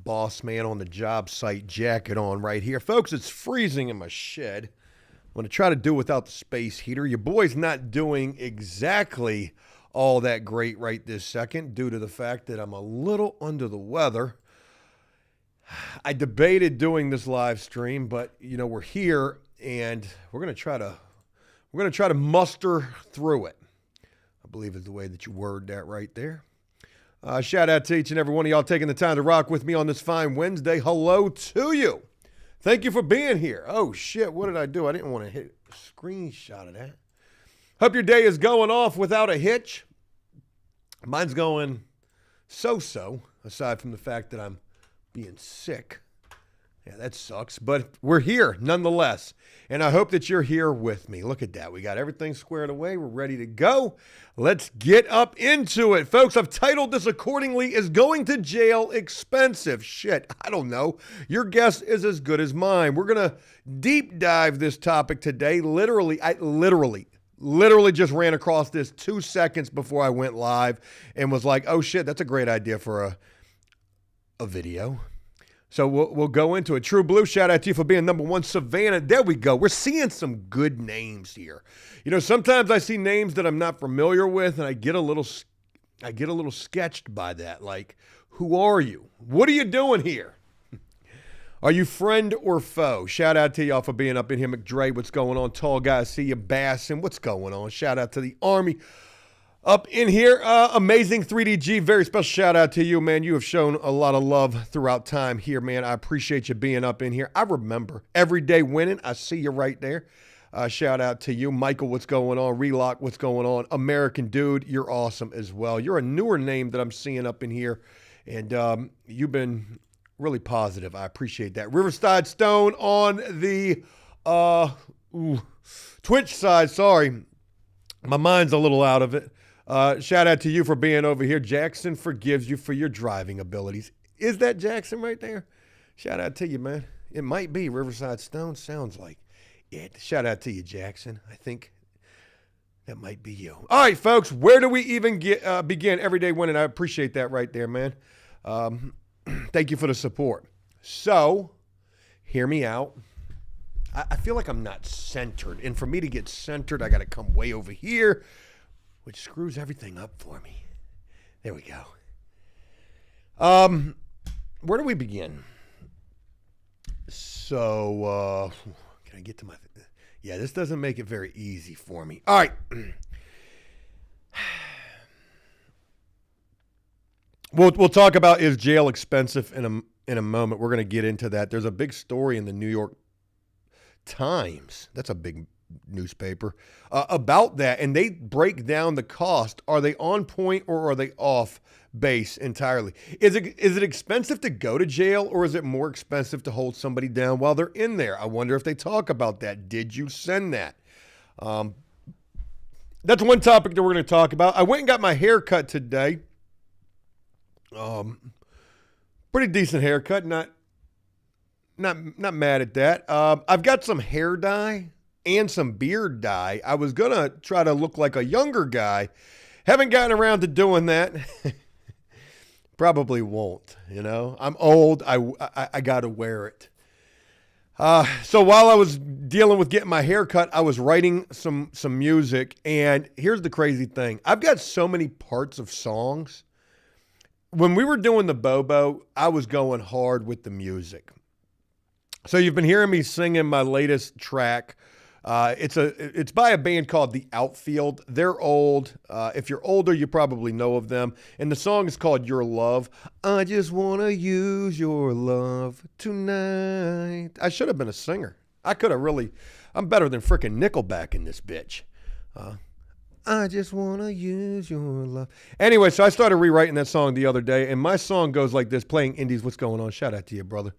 boss man on the job site jacket on right here. Folks, it's freezing in my shed. I'm going to try to do without the space heater. Your boy's not doing exactly all that great right this second due to the fact that I'm a little under the weather. I debated doing this live stream, but we're here and we're going to try to muster through it. I believe is the way that you word that right there. Shout out to each and every one of y'all taking the time to rock with me on this fine Wednesday. Hello to you. Thank you for being here. Oh, shit. What did I do? I didn't want to hit a screenshot of that. Hope your day is going off without a hitch. Mine's going so-so, aside from the fact that I'm being sick. Yeah, that sucks. But we're here nonetheless. And I hope that you're here with me. Look at that. We got everything squared away. We're ready to go. Let's get up into it. Folks, I've titled this accordingly, Is Going to Jail Expensive? Shit, I don't know. Your guess is as good as mine. We're going to deep dive this topic today. I literally just ran across this 2 seconds before I went live and was like, oh shit, that's a great idea for a video. So we'll go into it. True Blue, shout out to you for being number one. Savannah, there we go. We're seeing some good names here. Sometimes I see names that I'm not familiar with, and I get a little sketched by that. Like, who are you? What are you doing here? Are you friend or foe? Shout out to y'all for being up in here. McDre, what's going on? Tall guy, see you. Bassin, what's going on? Shout out to the Army. Up in here, amazing 3DG, very special shout out to you, man. You have shown a lot of love throughout time here, man. I appreciate you being up in here. I remember every day winning. I see you right there. Shout out to you. Michael, what's going on? Relock, what's going on? American Dude, you're awesome as well. You're a newer name that I'm seeing up in here, and you've been really positive. I appreciate that. Riverside Stone on the Twitch side. Sorry, my mind's a little out of it. Shout out to you for being over here. Jackson forgives you for your driving abilities. Is that Jackson right there? Shout out to you, man. It might be Riverside Stone. Sounds like it. Shout out to you, Jackson. I think that might be you. All right, folks. Where do we even begin? Everyday winning. I appreciate that right there, man. Thank you for the support. So, hear me out. I feel like I'm not centered. And for me to get centered, I got to come way over here, which screws everything up for me. There we go. Where do we begin? So, can I get to my... Yeah, this doesn't make it very easy for me. All right. We'll talk about is jail expensive in a moment. We're going to get into that. There's a big story in the New York Times. That's a big newspaper about that, and they break down the cost. Are they on point or are they off base entirely? Is it expensive to go to jail, or is it more expensive to hold somebody down while they're in there? I wonder if they talk about that. Did you send that? That's one topic that we're going to talk about. I went and got my hair cut today. Pretty decent haircut. Not mad at that. I've got some hair dye and some beard dye. I was going to try to look like a younger guy. Haven't gotten around to doing that. Probably won't, I'm old. I got to wear it. So while I was dealing with getting my hair cut, I was writing some music. And here's the crazy thing. I've got so many parts of songs. When we were doing the Bobo, I was going hard with the music. So you've been hearing me singing my latest track. It's by a band called The Outfield. They're old. If you're older, you probably know of them. And the song is called Your Love. I just want to use your love tonight. I should have been a singer. I'm better than frickin' Nickelback in this bitch. I just want to use your love. Anyway, so I started rewriting that song the other day, and my song goes like this, playing indies. What's going on? Shout out to you, brother.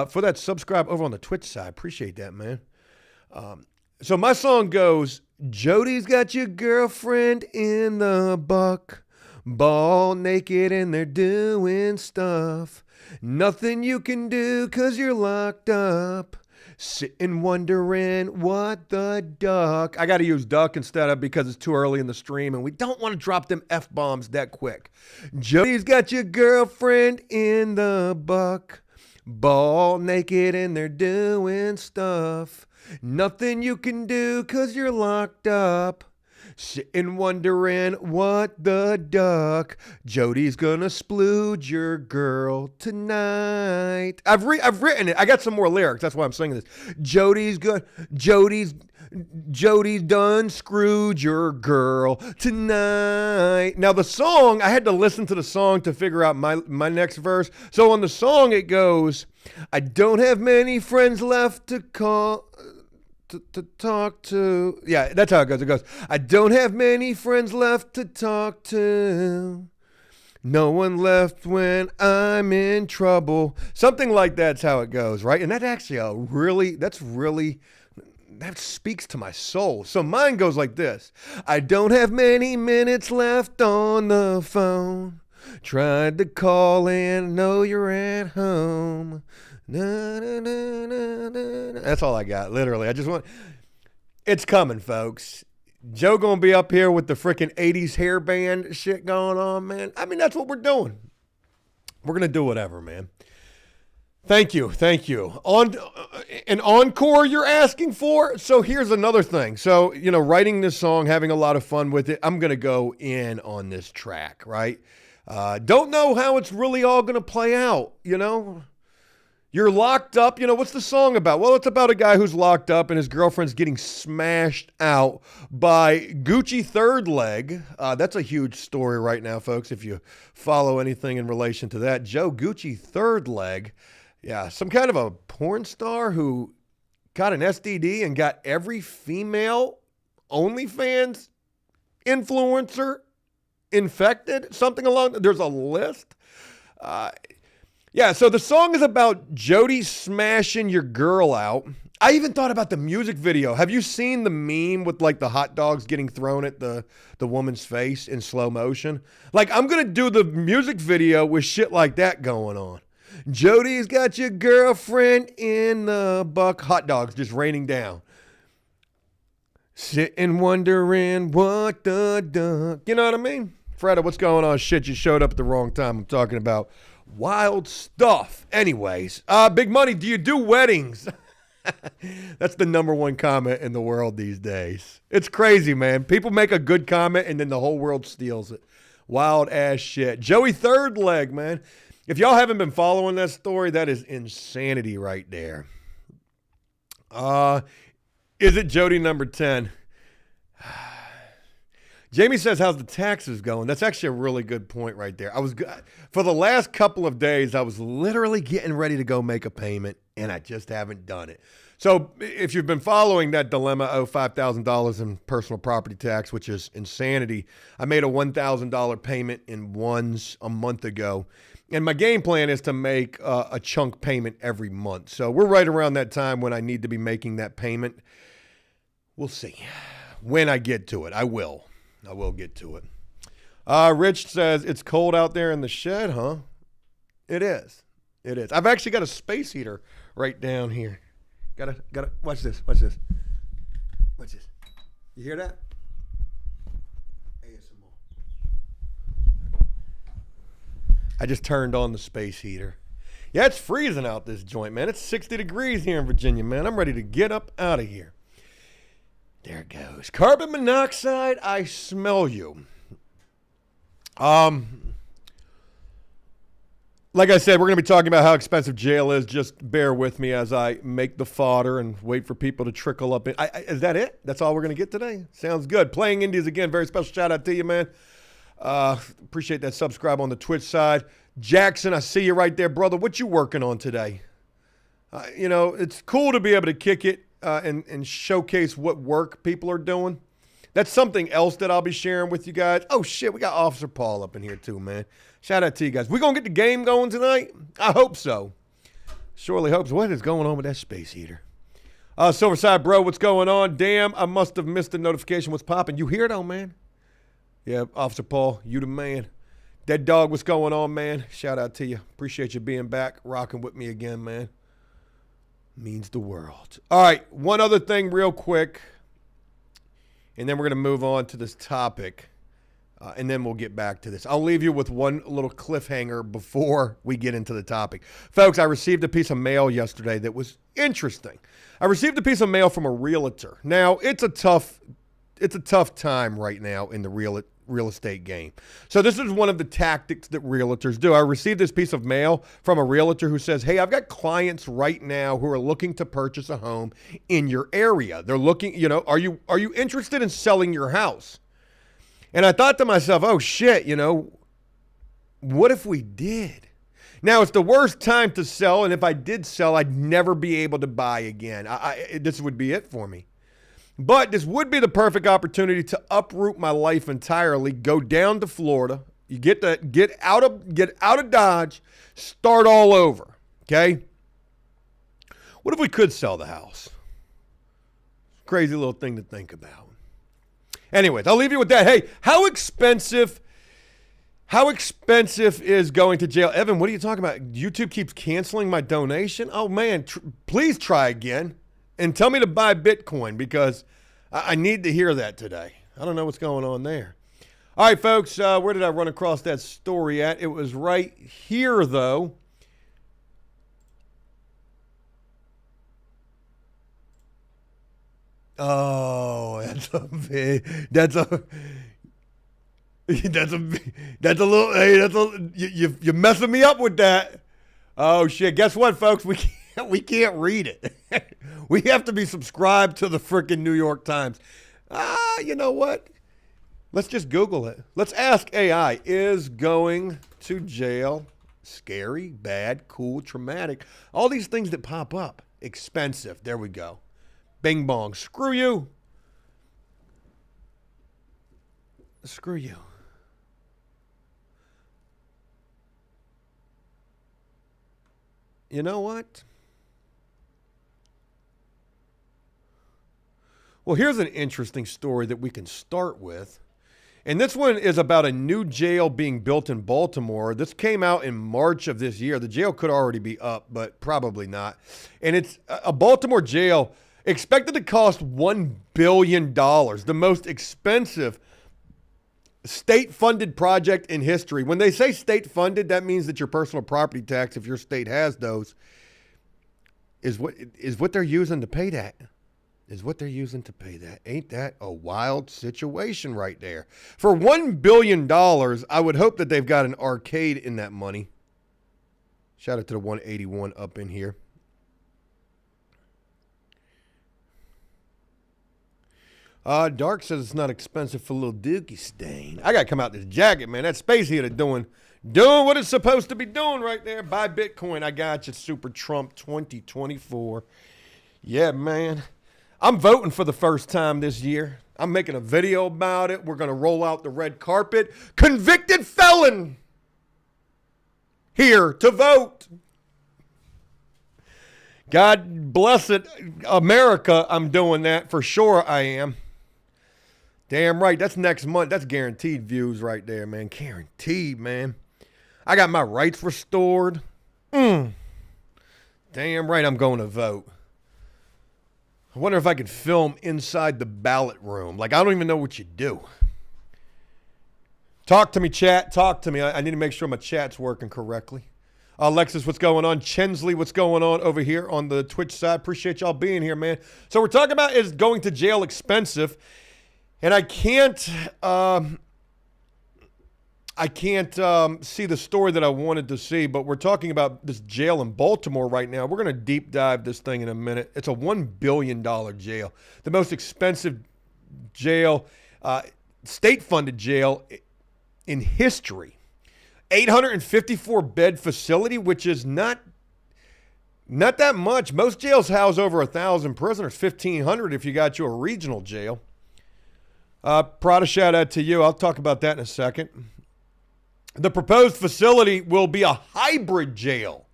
For that, subscribe over on the Twitch side. Appreciate that, man. So my song goes, Jody's got your girlfriend in the buck, ball naked and they're doing stuff. Nothing you can do 'cause you're locked up. Sitting wondering what the duck. I got to use duck instead of because it's too early in the stream and we don't want to drop them F-bombs that quick. Jody's got your girlfriend in the buck. Ball naked and they're doing stuff. Nothing you can do cause you're locked up. Sitting wondering what the duck. Jody's gonna splooge your girl tonight. I've written it. I got some more lyrics. That's why I'm singing this. Jody's done screwed your girl tonight. Now the song, I had to listen to the song to figure out my next verse. So on the song it goes, I don't have many friends left to call. To talk to. Yeah, that's how it goes. It goes, I don't have many friends left to talk to. No one left when I'm in trouble. Something like that's how it goes, right? And that's actually that speaks to my soul. So mine goes like this. I don't have many minutes left on the phone. Tried to call and know you're at home. Na, na, na, na, na. That's all I got, literally. It's coming, folks. Joe gonna be up here with the freaking 80s hairband shit going on, man. I mean, that's what we're doing. We're gonna do whatever, man. Thank you. An encore you're asking for? So here's another thing. So, writing this song, having a lot of fun with it, I'm gonna go in on this track, right? Don't know how it's really all gonna play out, You're locked up. What's the song about? Well, it's about a guy who's locked up and his girlfriend's getting smashed out by Gucci Third Leg. That's a huge story right now, folks, if you follow anything in relation to that. Joe Gucci Third Leg. Yeah, some kind of a porn star who got an STD and got every female OnlyFans influencer infected. Something along, there's a list. Yeah, so the song is about Jody smashing your girl out. I even thought about the music video. Have you seen the meme with like the hot dogs getting thrown at the woman's face in slow motion? Like, I'm going to do the music video with shit like that going on. Jody's got your girlfriend in the buck. Hot dogs just raining down. Sitting wondering what the duck. You know what I mean? Freda, what's going on? Shit, you showed up at the wrong time. I'm talking about wild stuff. Anyways, Big Money, do you do weddings? That's the number one comment in the world these days. It's crazy, man. People make a good comment and then the whole world steals it. Wild ass shit. Joey Third Leg, man. If y'all haven't been following that story, that is insanity right there. Is it Jody number 10? Jamie says, how's the taxes going? That's actually a really good point right there. For the last couple of days, I was literally getting ready to go make a payment, and I just haven't done it. So if you've been following that dilemma, $5,000 in personal property tax, which is insanity. I made a $1,000 payment in ones a month ago, and my game plan is to make a chunk payment every month. So we're right around that time when I need to be making that payment. We'll see. When I get to it, I will get to it. Rich says, it's cold out there in the shed, huh? It is. I've actually got a space heater right down here. Gotta, watch this. You hear that? ASMR. I just turned on the space heater. Yeah, it's freezing out this joint, man. It's 60 degrees here in Virginia, man. I'm ready to get up out of here. There it goes. Carbon monoxide, I smell you. Like I said, we're going to be talking about how expensive jail is. Just bear with me as I make the fodder and wait for people to trickle up. Is that it? That's all we're going to get today? Sounds good. Playing Indies again. Very special shout out to you, man. Appreciate that subscribe on the Twitch side. Jackson, I see you right there, brother. What you working on today? It's cool to be able to kick it and showcase what work people are doing. That's something else that I'll be sharing with you guys. Oh, shit, we got Officer Paul up in here too, man. Shout out to you guys. We going to get the game going tonight? I hope so. Surely hope so. What is going on with that space heater? Silverside Bro, what's going on? Damn, I must have missed the notification. What's popping? You here though, man? Yeah, Officer Paul, you the man. Dead Dog, what's going on, man? Shout out to you. Appreciate you being back, rocking with me again, man. Means the world. All right, one other thing real quick, and then we're going to move on to this topic, and then we'll get back to this. I'll leave you with one little cliffhanger before we get into the topic. Folks, I received a piece of mail yesterday that was interesting. I received a piece of mail from a realtor. Now, it's a tough time right now in the real estate game. So this is one of the tactics that realtors do. I received this piece of mail from a realtor who says, hey, I've got clients right now who are looking to purchase a home in your area. They're looking, are you interested in selling your house? And I thought to myself, oh shit, what if we did? Now, it's the worst time to sell, and if I did sell, I'd never be able to buy again. This would be it for me. But this would be the perfect opportunity to uproot my life entirely, go down to Florida, you get out of Dodge, start all over, okay? What if we could sell the house? Crazy little thing to think about. Anyways, I'll leave you with that. Hey, how expensive is going to jail? Evan, what are you talking about? YouTube keeps canceling my donation? Oh, man, please try again and tell me to buy Bitcoin because I need to hear that today. I don't know what's going on there. All right, folks, where did I run across that story at? It was right here, though. Oh, that's a little, hey, you're messing me up with that. Oh shit, guess what, folks? We can't read it. We have to be subscribed to the frickin' New York Times. You know what? Let's just Google it. Let's ask AI, is going to jail scary, bad, cool, traumatic? All these things that pop up. Expensive. There we go. Bing bong. Screw you. Screw you. You know what? Well, here's an interesting story that we can start with. And this one is about a new jail being built in Baltimore. This came out in March of this year. The jail could already be up, but probably not. And it's a Baltimore jail expected to cost $1 billion, the most expensive state-funded project in history. When they say state-funded, that means that your personal property tax, if your state has those, is what they're using to pay that. Ain't that a wild situation right there? For $1 billion, I would hope that they've got an arcade in that money. Shout out to the 181 up in here. Dark says it's not expensive for little Dookie Stain. I got to come out this jacket, man. That space heater doing what it's supposed to be doing right there. Buy Bitcoin. I got you, Super Trump 2024. Yeah, man. I'm voting for the first time this year. I'm making a video about it. We're going to roll out the red carpet. Convicted felon here to vote. God bless it, America. I'm doing that for sure. I am. Damn right. That's next month. That's guaranteed views right there, man. Guaranteed, man. I got my rights restored. Damn right I'm going to vote. I wonder if I could film inside the ballot room. Like, I don't even know what you do. Talk to me, chat. Talk to me. I need to make sure my chat's working correctly. Alexis, what's going on? Chensley, what's going on over here on the Twitch side? Appreciate y'all being here, man. So we're talking about is going to jail expensive. And I can't see the story that I wanted to see, but we're talking about this jail in Baltimore right now. We're going to deep dive this thing in a minute. It's a $1 billion jail, the most expensive jail, state-funded jail in history. 854-bed facility, which is not that much. Most jails house over 1,000 prisoners, 1,500 if you got you a regional jail. Prada, shout out to you. I'll talk about that in a second. The proposed facility will be a hybrid jail.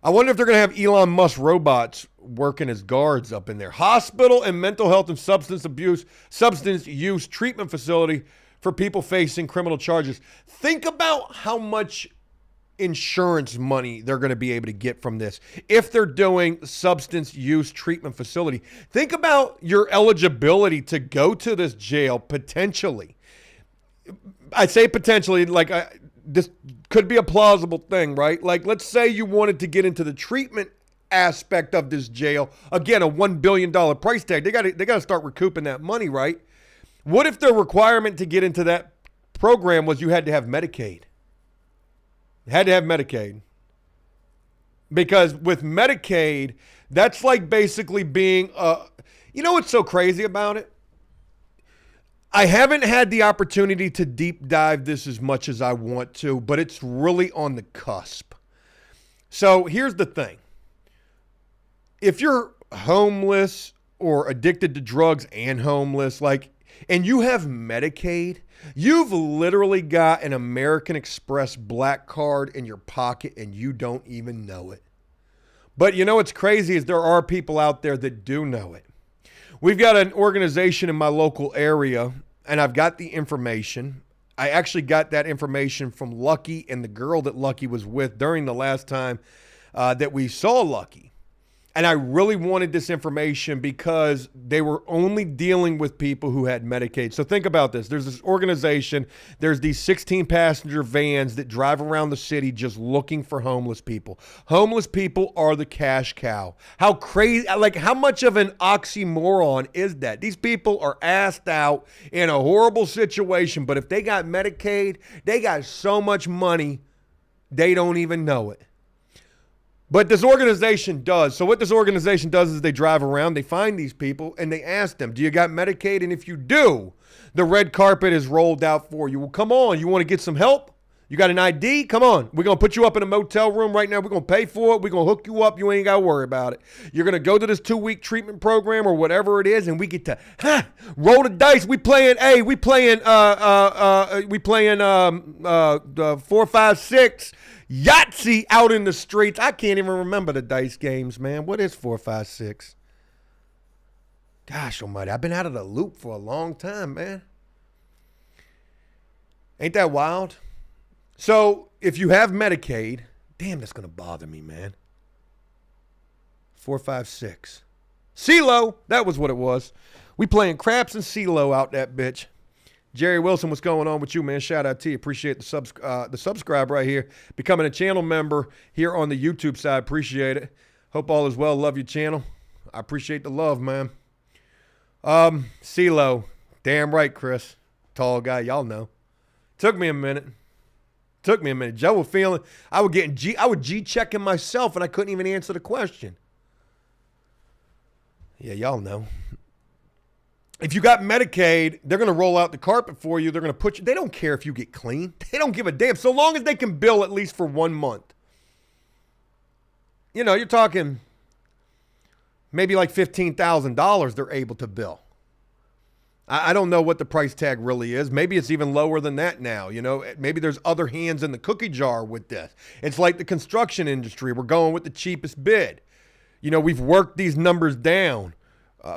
I wonder if they're going to have Elon Musk robots working as guards up in there. Hospital and mental health and substance use treatment facility for people facing criminal charges. Think about how much insurance money they're going to be able to get from this if they're doing substance use treatment facility. Think about your eligibility to go to this jail potentially. I say potentially, like this could be a plausible thing, right? Like, let's say you wanted to get into the treatment aspect of this jail. Again, a $1 billion price tag. They got to start recouping that money, right? What if the requirement to get into that program was you had to have Medicaid? Had to have Medicaid. Because with Medicaid, that's like basically being, you know what's so crazy about it? I haven't had the opportunity to deep dive this as much as I want to, but it's really on the cusp. So here's the thing. If you're homeless or addicted to drugs and homeless, and you have Medicaid, you've literally got an American Express black card in your pocket and you don't even know it. But you know what's crazy is there are people out there that do know it. We've got an organization in my local area, and I've got the information. I actually got that information from Lucky and the girl that Lucky was with during the last time that we saw Lucky. And I really wanted this information because they were only dealing with people who had Medicaid. So think about this. There's this organization. There's these 16-passenger vans that drive around the city just looking for homeless people. Homeless people are the cash cow. How crazy, how much of an oxymoron is that? These people are asked out in a horrible situation, but if they got Medicaid, they got so much money, they don't even know it. But this organization does. So what this organization does is they drive around, they find these people, and they ask them, do you got Medicaid? And if you do, the red carpet is rolled out for you. Well, come on. You want to get some help? You got an ID? Come on. We're going to put you up in a motel room right now. We're going to pay for it. We're going to hook you up. You ain't got to worry about it. You're going to go to this 2-week treatment program or whatever it is, and we get to roll the dice. We playing 4, 5, 6. Yahtzee out in the streets. I can't even remember the dice games, man. What is 4, 5, 6? Gosh almighty, I've been out of the loop for a long time, man. Ain't that wild? So if you have Medicaid, damn, that's going to bother me, man. 4, 5, 6. CeeLo, that was what it was. We playing craps and CeeLo out that bitch. Jerry Wilson, what's going on with you, man? Shout out to you. Appreciate the subscribe right here. Becoming a channel member here on the YouTube side. Appreciate it. Hope all is well. Love your channel. I appreciate the love, man. CeeLo. Damn right, Chris. Tall guy. Y'all know. Took me a minute. Joe was feeling, I would G-checking myself and I couldn't even answer the question. Yeah, y'all know. If you got Medicaid, they're going to roll out the carpet for you. They're going to put you, they don't care if you get clean. They don't give a damn. So long as they can bill at least for 1 month. You know, you're talking maybe like $15,000 they're able to bill. I don't know what the price tag really is. Maybe it's even lower than that now. You know, maybe there's other hands in the cookie jar with this. It's like the construction industry. We're going with the cheapest bid. You know, we've worked these numbers down.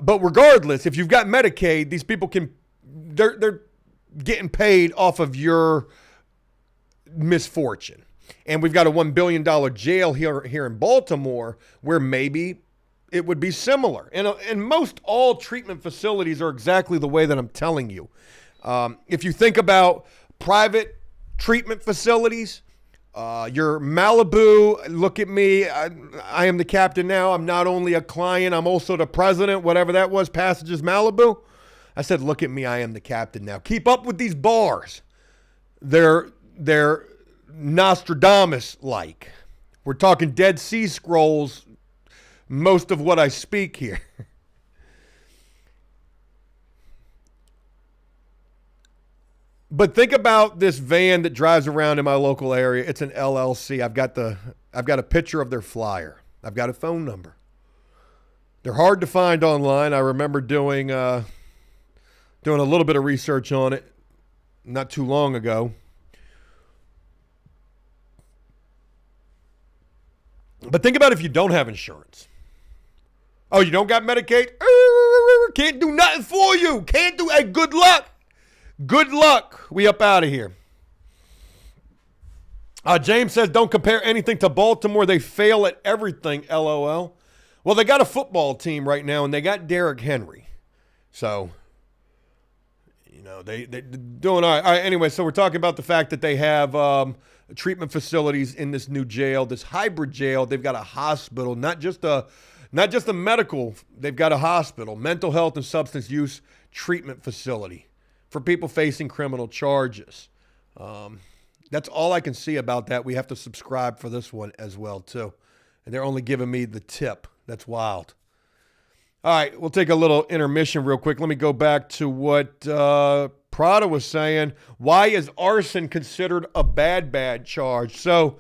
But regardless, if you've got Medicaid, these people they're getting paid off of your misfortune. And we've got a $1 billion jail here in Baltimore where maybe it would be similar. And most all treatment facilities are exactly the way that I'm telling you. If you think about private treatment facilities, your Malibu, look at me. I am the captain now. I'm not only a client, I'm also the president, whatever that was, Passages Malibu. I said, look at me, I am the captain now. Keep up with these bars. They're Nostradamus-like. We're talking Dead Sea Scrolls, most of what I speak here. But think about this van that drives around in my local area. It's an LLC. I've got a picture of their flyer. I've got a phone number. They're hard to find online. I remember doing a little bit of research on it not too long ago. But think about if you don't have insurance. Oh, you don't got Medicaid? Can't do nothing for you. Can't do. Hey, good luck. Good luck. We up out of here. James says, don't compare anything to Baltimore. They fail at everything, LOL. Well, they got a football team right now, and they got Derrick Henry. So, they're doing all right. All right, anyway, so we're talking about the fact that they have treatment facilities in this new jail, this hybrid jail. They've got a hospital, not just a medical. They've got a hospital, mental health and substance use treatment facility for people facing criminal charges. That's all I can see about that. We have to subscribe for this one as well, too. And they're only giving me the tip. That's wild. All right, we'll take a little intermission real quick. Let me go back to what Prada was saying. Why is arson considered a bad charge? So,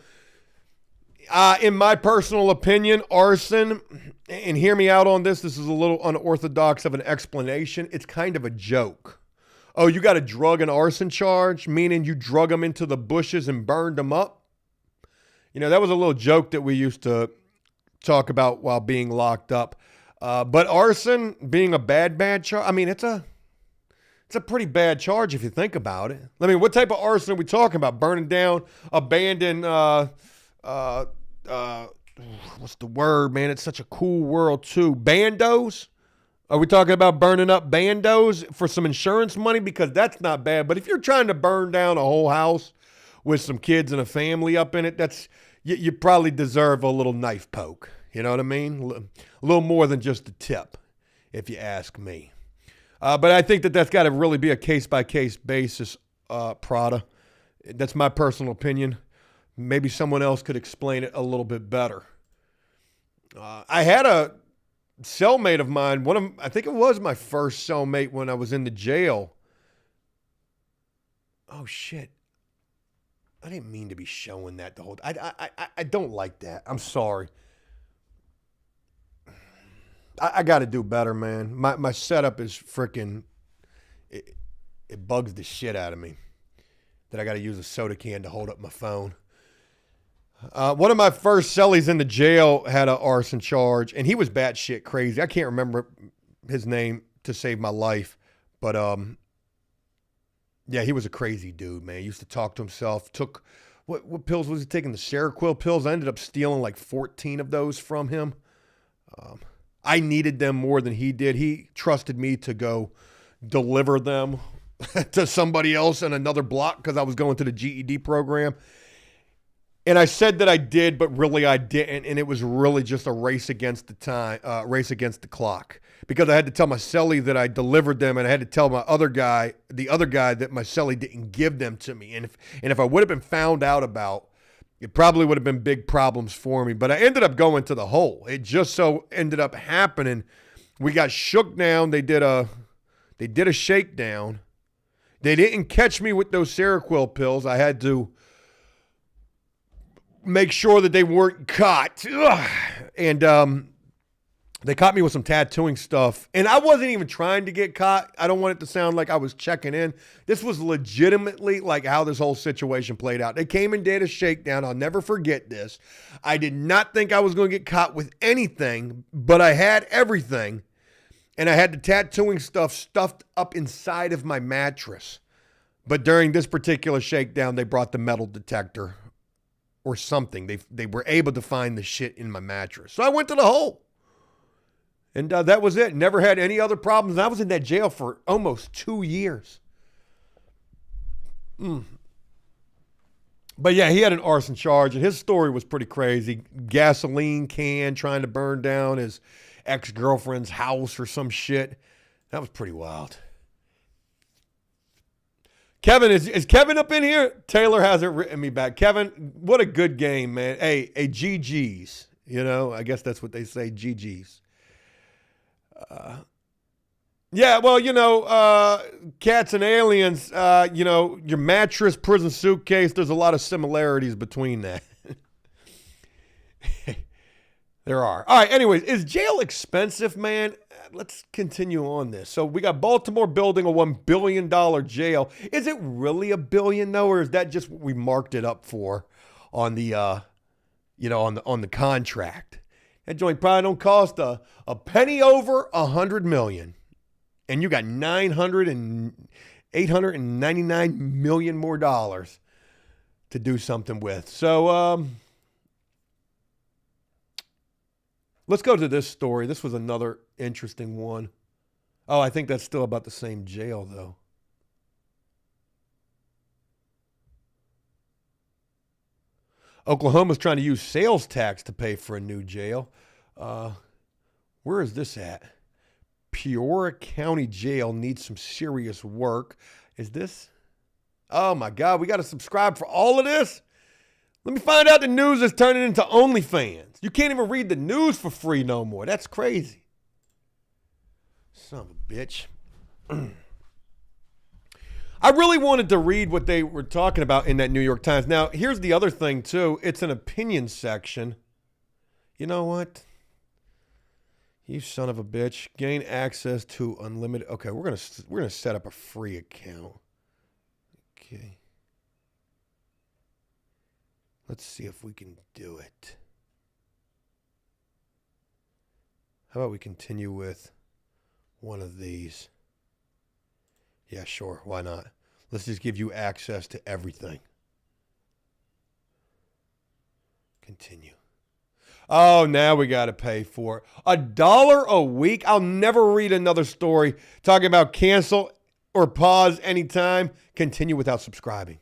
in my personal opinion, arson, and hear me out on this is a little unorthodox of an explanation. It's kind of a joke. Oh, you got a drug and arson charge, meaning you drug them into the bushes and burned them up? That was a little joke that we used to talk about while being locked up. But arson being a bad charge, I mean, it's a pretty bad charge if you think about it. I mean, what type of arson are we talking about? Burning down abandoned, what's the word, man? It's such a cool word, too. Bandos? Are we talking about burning up bandos for some insurance money? Because that's not bad. But if you're trying to burn down a whole house with some kids and a family up in it, you probably deserve a little knife poke. You know what I mean? A little more than just a tip, if you ask me. But I think that's got to really be a case-by-case basis, Prada. That's my personal opinion. Maybe someone else could explain it a little bit better. I had a cellmate of mine, I think it was my first cellmate when I was in the jail. Oh, shit. I didn't mean to be showing that the whole time. I don't like that. I'm sorry. I got to do better, man. My setup is freaking, it bugs the shit out of me that I got to use a soda can to hold up my phone. One of my first cellies in the jail had an arson charge, and he was batshit crazy. I can't remember his name to save my life, but yeah, he was a crazy dude, man. He used to talk to himself. Took what pills was he taking? The Seroquel pills. I ended up stealing like 14 of those from him. I needed them more than he did. He trusted me to go deliver them to somebody else in another block because I was going to the GED program. And I said that I did, but really I didn't. And it was really just a race against the race against the clock. Because I had to tell my cellie that I delivered them, and I had to tell the other guy that my cellie didn't give them to me. And if I would have been found out about, it probably would have been big problems for me. But I ended up going to the hole. It just so ended up happening. We got shook down. They did a shakedown. They didn't catch me with those Seroquel pills. I had to make sure that they weren't caught. Ugh. And they caught me with some tattooing stuff. And I wasn't even trying to get caught. I don't want it to sound like I was checking in. This was legitimately like how this whole situation played out. They came and did a shakedown. I'll never forget this. I did not think I was going to get caught with anything, but I had everything. And I had the tattooing stuff stuffed up inside of my mattress. But during this particular shakedown, they brought the metal detector or something. They were able to find the shit in my mattress. So I went to the hole. And that was it. Never had any other problems. I was in that jail for almost 2 years. But yeah, he had an arson charge, and his story was pretty crazy. Gasoline can trying to burn down his ex-girlfriend's house or some shit. That was pretty wild. Kevin, is Kevin up in here? Taylor hasn't written me back. Kevin, what a good game, man. Hey, GG's. You know, I guess that's what they say, GG's. Yeah, well, you know, cats and aliens, you know, your mattress, prison suitcase, there's a lot of similarities between that. There are. All right, anyways, is jail expensive, man? Let's continue on this. So we got Baltimore building a $1 billion jail. Is it really $1 billion, though, or is that just what we marked it up for on the, you know, on the contract? That joint probably don't cost a penny over $100 million. And you got $899 million more dollars to do something with. So let's go to this story. This was another interesting one. Oh, I think that's still about the same jail, though. Oklahoma's trying to use sales tax to pay for a new jail. Where is this at? Peoria County Jail needs some serious work. Is this? Oh, my God. We got to subscribe for all of this? Let me find out the news is turning into OnlyFans. You can't even read the news for free no more. That's crazy. Son of a bitch. I really wanted to read what they were talking about in that New York Times. Now, here's the other thing, too. It's an opinion section. You know what? You son of a bitch. Gain access to unlimited. Okay, we're gonna set up a free account. Okay. Let's see if we can do it. How about we continue with one of these? Yeah, sure. Why not? Let's just give you access to everything. Continue. Oh, now we got to pay for it. $1 a week? I'll never read another story talking about cancel or pause anytime. Continue without subscribing.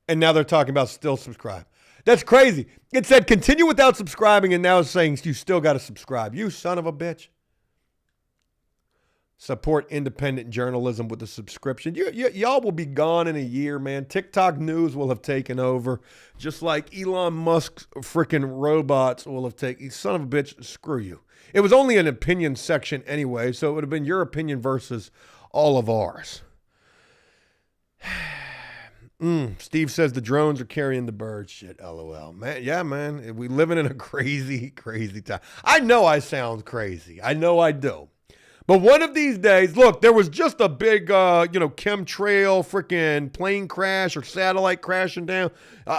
And now they're talking about still subscribe. That's crazy. It said continue without subscribing, and now it's saying you still got to subscribe. You son of a bitch. Support independent journalism with a subscription. Y'all will be gone in a year, man. TikTok news will have taken over, just like Elon Musk's freaking robots will have taken. Son of a bitch, screw you. It was only an opinion section anyway, so it would have been your opinion versus all of ours. Steve says the drones are carrying the bird shit. LOL. Man, yeah, man. We living in a crazy, crazy time. I know I sound crazy. I know I do. But one of these days, look, there was just a big, chemtrail freaking plane crash or satellite crashing down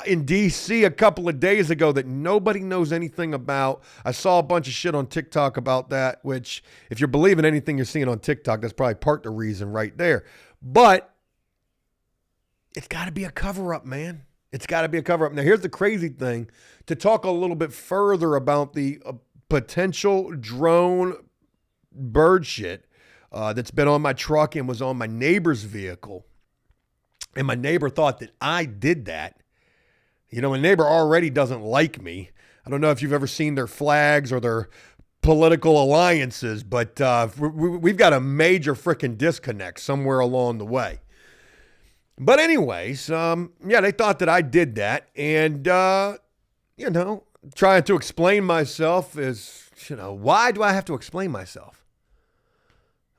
in D.C. a couple of days ago that nobody knows anything about. I saw a bunch of shit on TikTok about that, which if you're believing anything you're seeing on TikTok, that's probably part of the reason right there. But it's got to be a cover-up, man. It's got to be a cover-up. Now, here's the crazy thing. To talk a little bit further about the potential drone bird shit that's been on my truck and was on my neighbor's vehicle. And my neighbor thought that I did that. You know, my neighbor already doesn't like me. I don't know if you've ever seen their flags or their political alliances, but we've got a major freaking disconnect somewhere along the way. But anyways, they thought that I did that. And, trying to explain myself is, why do I have to explain myself?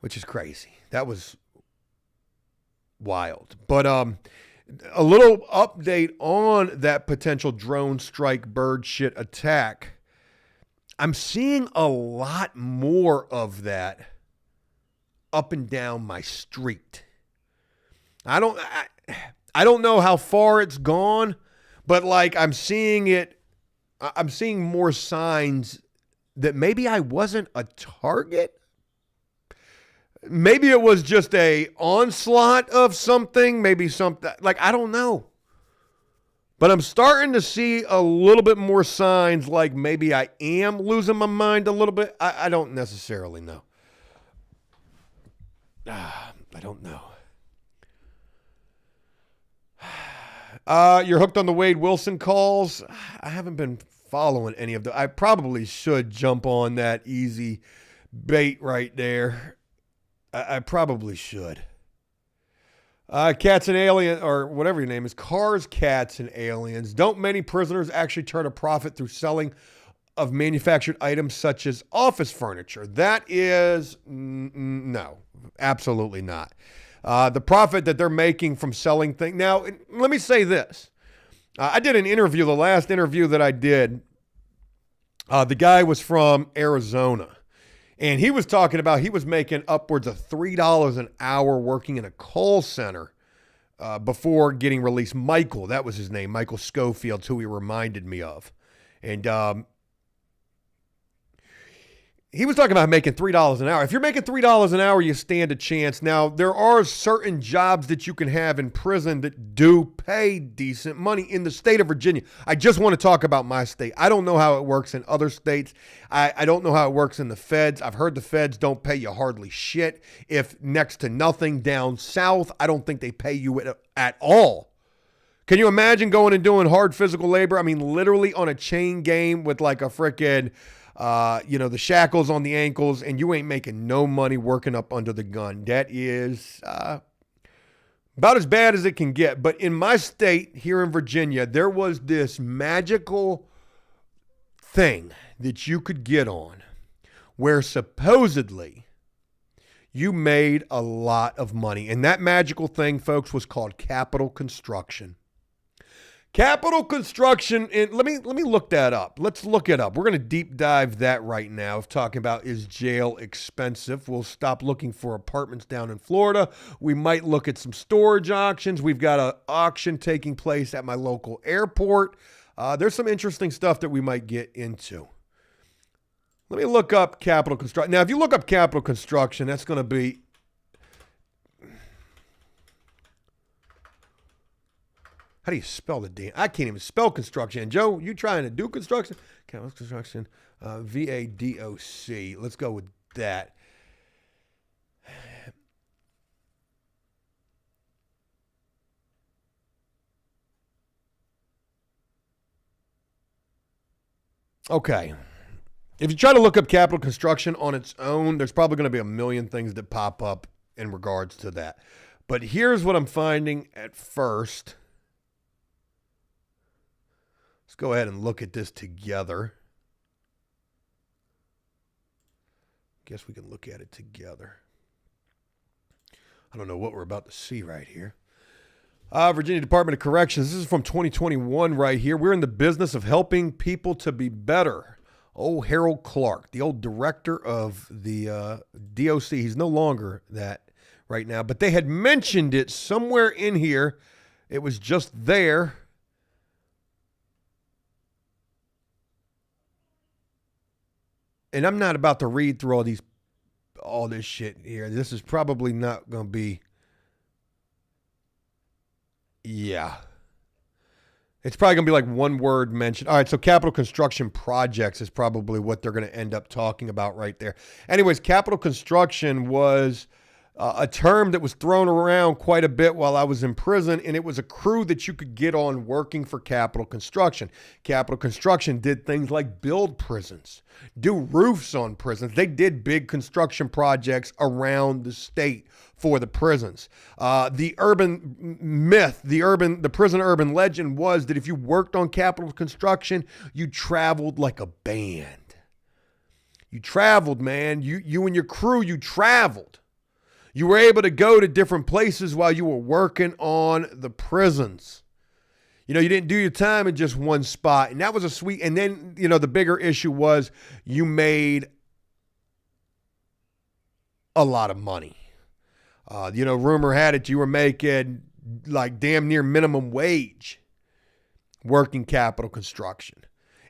Which is crazy. That was wild. But a little update on that potential drone strike bird shit attack. I'm seeing a lot more of that up and down my street. I don't know how far it's gone, but like I'm seeing more signs that maybe I wasn't a target. Maybe it was just a onslaught of something, maybe something, like, I don't know. But I'm starting to see a little bit more signs like maybe I am losing my mind a little bit. I don't necessarily know. I don't know. You're hooked on the Wade Wilson calls. I haven't been following any of them. I probably should jump on that easy bait right there. I probably should. Cats and Aliens, or whatever your name is, Cars, Cats, and Aliens. Don't many prisoners actually turn a profit through selling of manufactured items such as office furniture? That is, no, absolutely not. The profit that they're making from selling things. Now, let me say this. I did an interview, the last interview that I did, the guy was from Arizona. And he was talking about he was making upwards of $3 an hour working in a call center before getting released. Michael, that was his name, Michael Schofield's who he reminded me of. And he was talking about making $3 an hour. If you're making $3 an hour, you stand a chance. Now, there are certain jobs that you can have in prison that do pay decent money in the state of Virginia. I just want to talk about my state. I don't know how it works in other states. I don't know how it works in the feds. I've heard the feds don't pay you hardly shit, if next to nothing. Down south, I don't think they pay you at all. Can you imagine going and doing hard physical labor? I mean, literally on a chain game with like a frickin', the shackles on the ankles, and you ain't making no money working up under the gun. That is about as bad as it can get. But in my state here in Virginia, there was this magical thing that you could get on where supposedly you made a lot of money. And that magical thing, folks, was called capital construction. Capital construction, and let me look that up. Let's look it up. We're going to deep dive that right now. If talking about is jail expensive, we'll stop looking for apartments down in Florida. We might look at some storage auctions. We've got an auction taking place at my local airport. There's some interesting stuff that we might get into. Let me look up capital construction. Now, if you look up capital construction, that's going to be... How do you spell the damn? I can't even spell construction. And Joe, you trying to do construction? Capital construction, VADOC. Let's go with that. Okay. If you try to look up capital construction on its own, there's probably going to be a million things that pop up in regards to that. But here's what I'm finding at first. Let's go ahead and look at this together. Guess we can look at it together. I don't know what we're about to see right here. Virginia Department of Corrections. This is from 2021 right here. We're in the business of helping people to be better. Oh, Harold Clark, the old director of the DOC. He's no longer that right now, but they had mentioned it somewhere in here. It was just there. And I'm not about to read through all this shit here. This is probably not going to be. Yeah. It's probably going to be like one word mentioned. All right, so capital construction projects is probably what they're going to end up talking about right there. Anyways, capital construction was a term that was thrown around quite a bit while I was in prison, and it was a crew that you could get on working for capital construction. Capital construction did things like build prisons, do roofs on prisons. They did big construction projects around the state for the prisons. The urban myth, the prison urban legend was that if you worked on capital construction, you traveled like a band. You traveled, man. You and your crew, you traveled. You were able to go to different places while you were working on the prisons. You know, you didn't do your time in just one spot. And that was a sweet, and then, the bigger issue was you made a lot of money. Rumor had it you were making like damn near minimum wage working capital construction.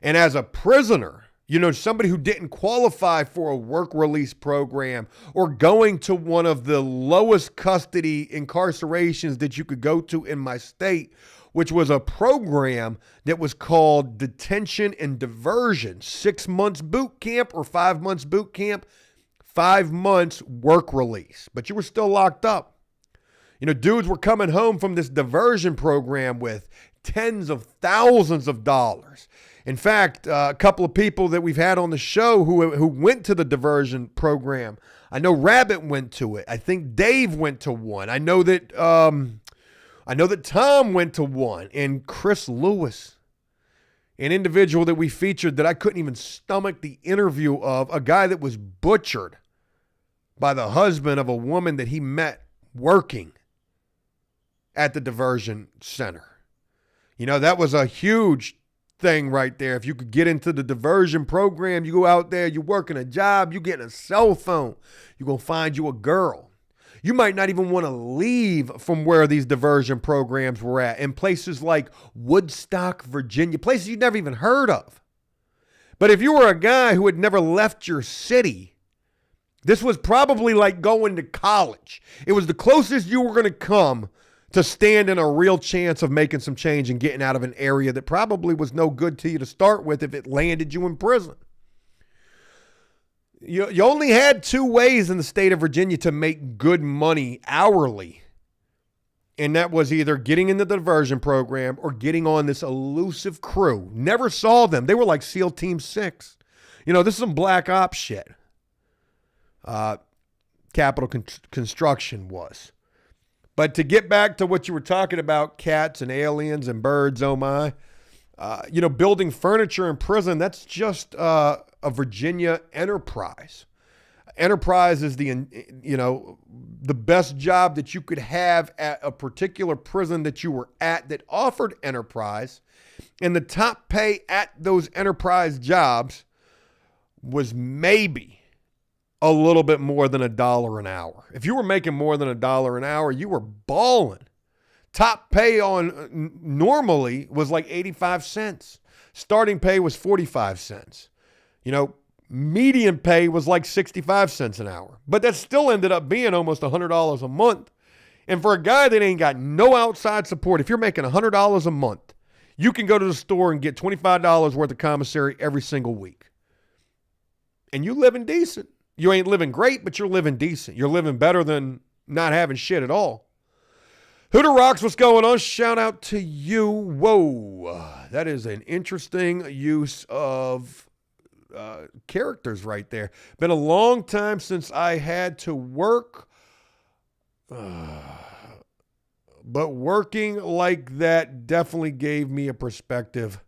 And as a prisoner, somebody who didn't qualify for a work release program or going to one of the lowest custody incarcerations that you could go to in my state, which was a program that was called detention and diversion, 6 months boot camp or 5 months boot camp, 5 months work release, but you were still locked up. Dudes were coming home from this diversion program with tens of thousands of dollars. In fact, a couple of people that we've had on the show who went to the diversion program. I know Rabbit went to it. I think Dave went to one. I know that Tom went to one, and Chris Lewis, an individual that we featured that I couldn't even stomach the interview of, a guy that was butchered by the husband of a woman that he met working at the diversion center. That was a huge thing right there. If you could get into the diversion program, you go out there, you're working a job, you get a cell phone, you're going to find you a girl. You might not even want to leave from where these diversion programs were at, in places like Woodstock, Virginia, places you'd never even heard of. But if you were a guy who had never left your city, this was probably like going to college. It was the closest you were going to come to stand in a real chance of making some change and getting out of an area that probably was no good to you to start with if it landed you in prison. You only had two ways in the state of Virginia to make good money hourly. And that was either getting in the diversion program or getting on this elusive crew. Never saw them. They were like SEAL Team 6. This is some black ops shit. Capital Construction was. But to get back to what you were talking about, cats and aliens and birds, oh my. Building furniture in prison, that's just a Virginia enterprise. Enterprise is the best job that you could have at a particular prison that you were at that offered enterprise. And the top pay at those enterprise jobs was maybe a little bit more than $1 an hour. If you were making more than $1 an hour, you were balling. Top pay on normally was like 85 cents. Starting pay was 45 cents. Median pay was like 65 cents an hour. But that still ended up being almost $100 a month. And for a guy that ain't got no outside support, if you're making $100 a month, you can go to the store and get $25 worth of commissary every single week. And you living decent. You ain't living great, but you're living decent. You're living better than not having shit at all. Hooter Rocks, what's going on? Shout out to you. Whoa, that is an interesting use of characters right there. Been a long time since I had to work, but working like that definitely gave me a perspective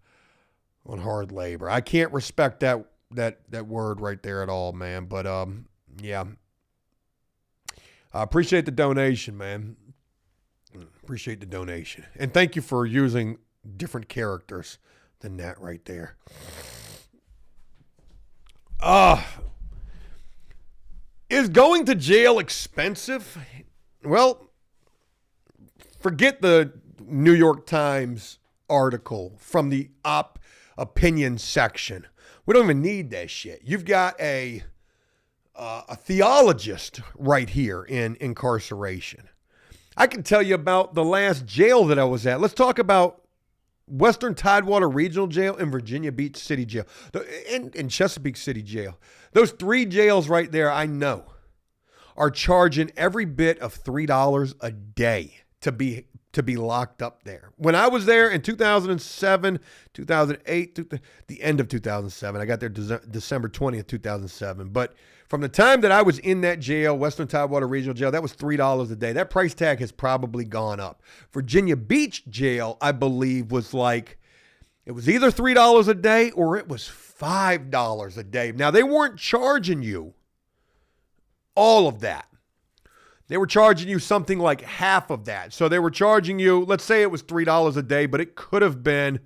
on hard labor. I can't respect that word right there at all, man. But yeah, I appreciate the donation, man. Appreciate the donation. And thank you for using different characters than that right there. Is going to jail expensive? Well, forget the New York Times article from the opinion section. We don't even need that shit. You've got a theologist right here in incarceration. I can tell you about the last jail that I was at. Let's talk about Western Tidewater Regional Jail and Virginia Beach City Jail and Chesapeake City Jail. Those three jails right there, I know, are charging every bit of $3 a day to be locked up there. When I was there in 2007, 2008, the end of 2007, I got there December 20th, 2007. But from the time that I was in that jail, Western Tidewater Regional Jail, that was $3 a day. That price tag has probably gone up. Virginia Beach Jail, I believe, was like, it was either $3 a day or it was $5 a day. Now, they weren't charging you all of that. They were charging you something like half of that. So they were charging you, let's say it was $3 a day, but it could have been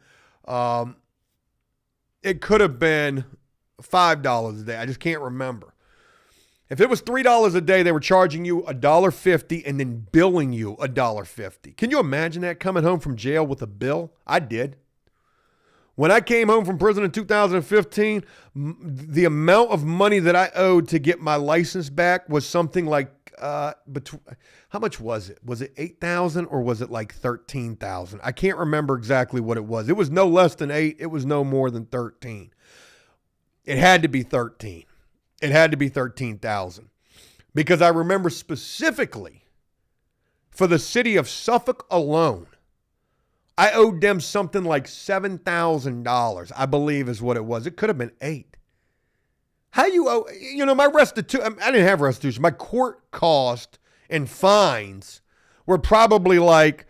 $5 a day. I just can't remember. If it was $3 a day, they were charging you $1.50 and then billing you $1.50. Can you imagine that, coming home from jail with a bill? I did. When I came home from prison in 2015, the amount of money that I owed to get my license back was something like, how much was it? Was it $8,000 or was it like $13,000? I can't remember exactly what it was. It was no less than 8. It was no more than 13. It had to be 13. It had to be 13,000, because I remember specifically for the city of Suffolk alone, I owed them something like $7,000, I believe is what it was. It could have been 8. How you owe, my restitution, I didn't have restitution. My court cost and fines were probably like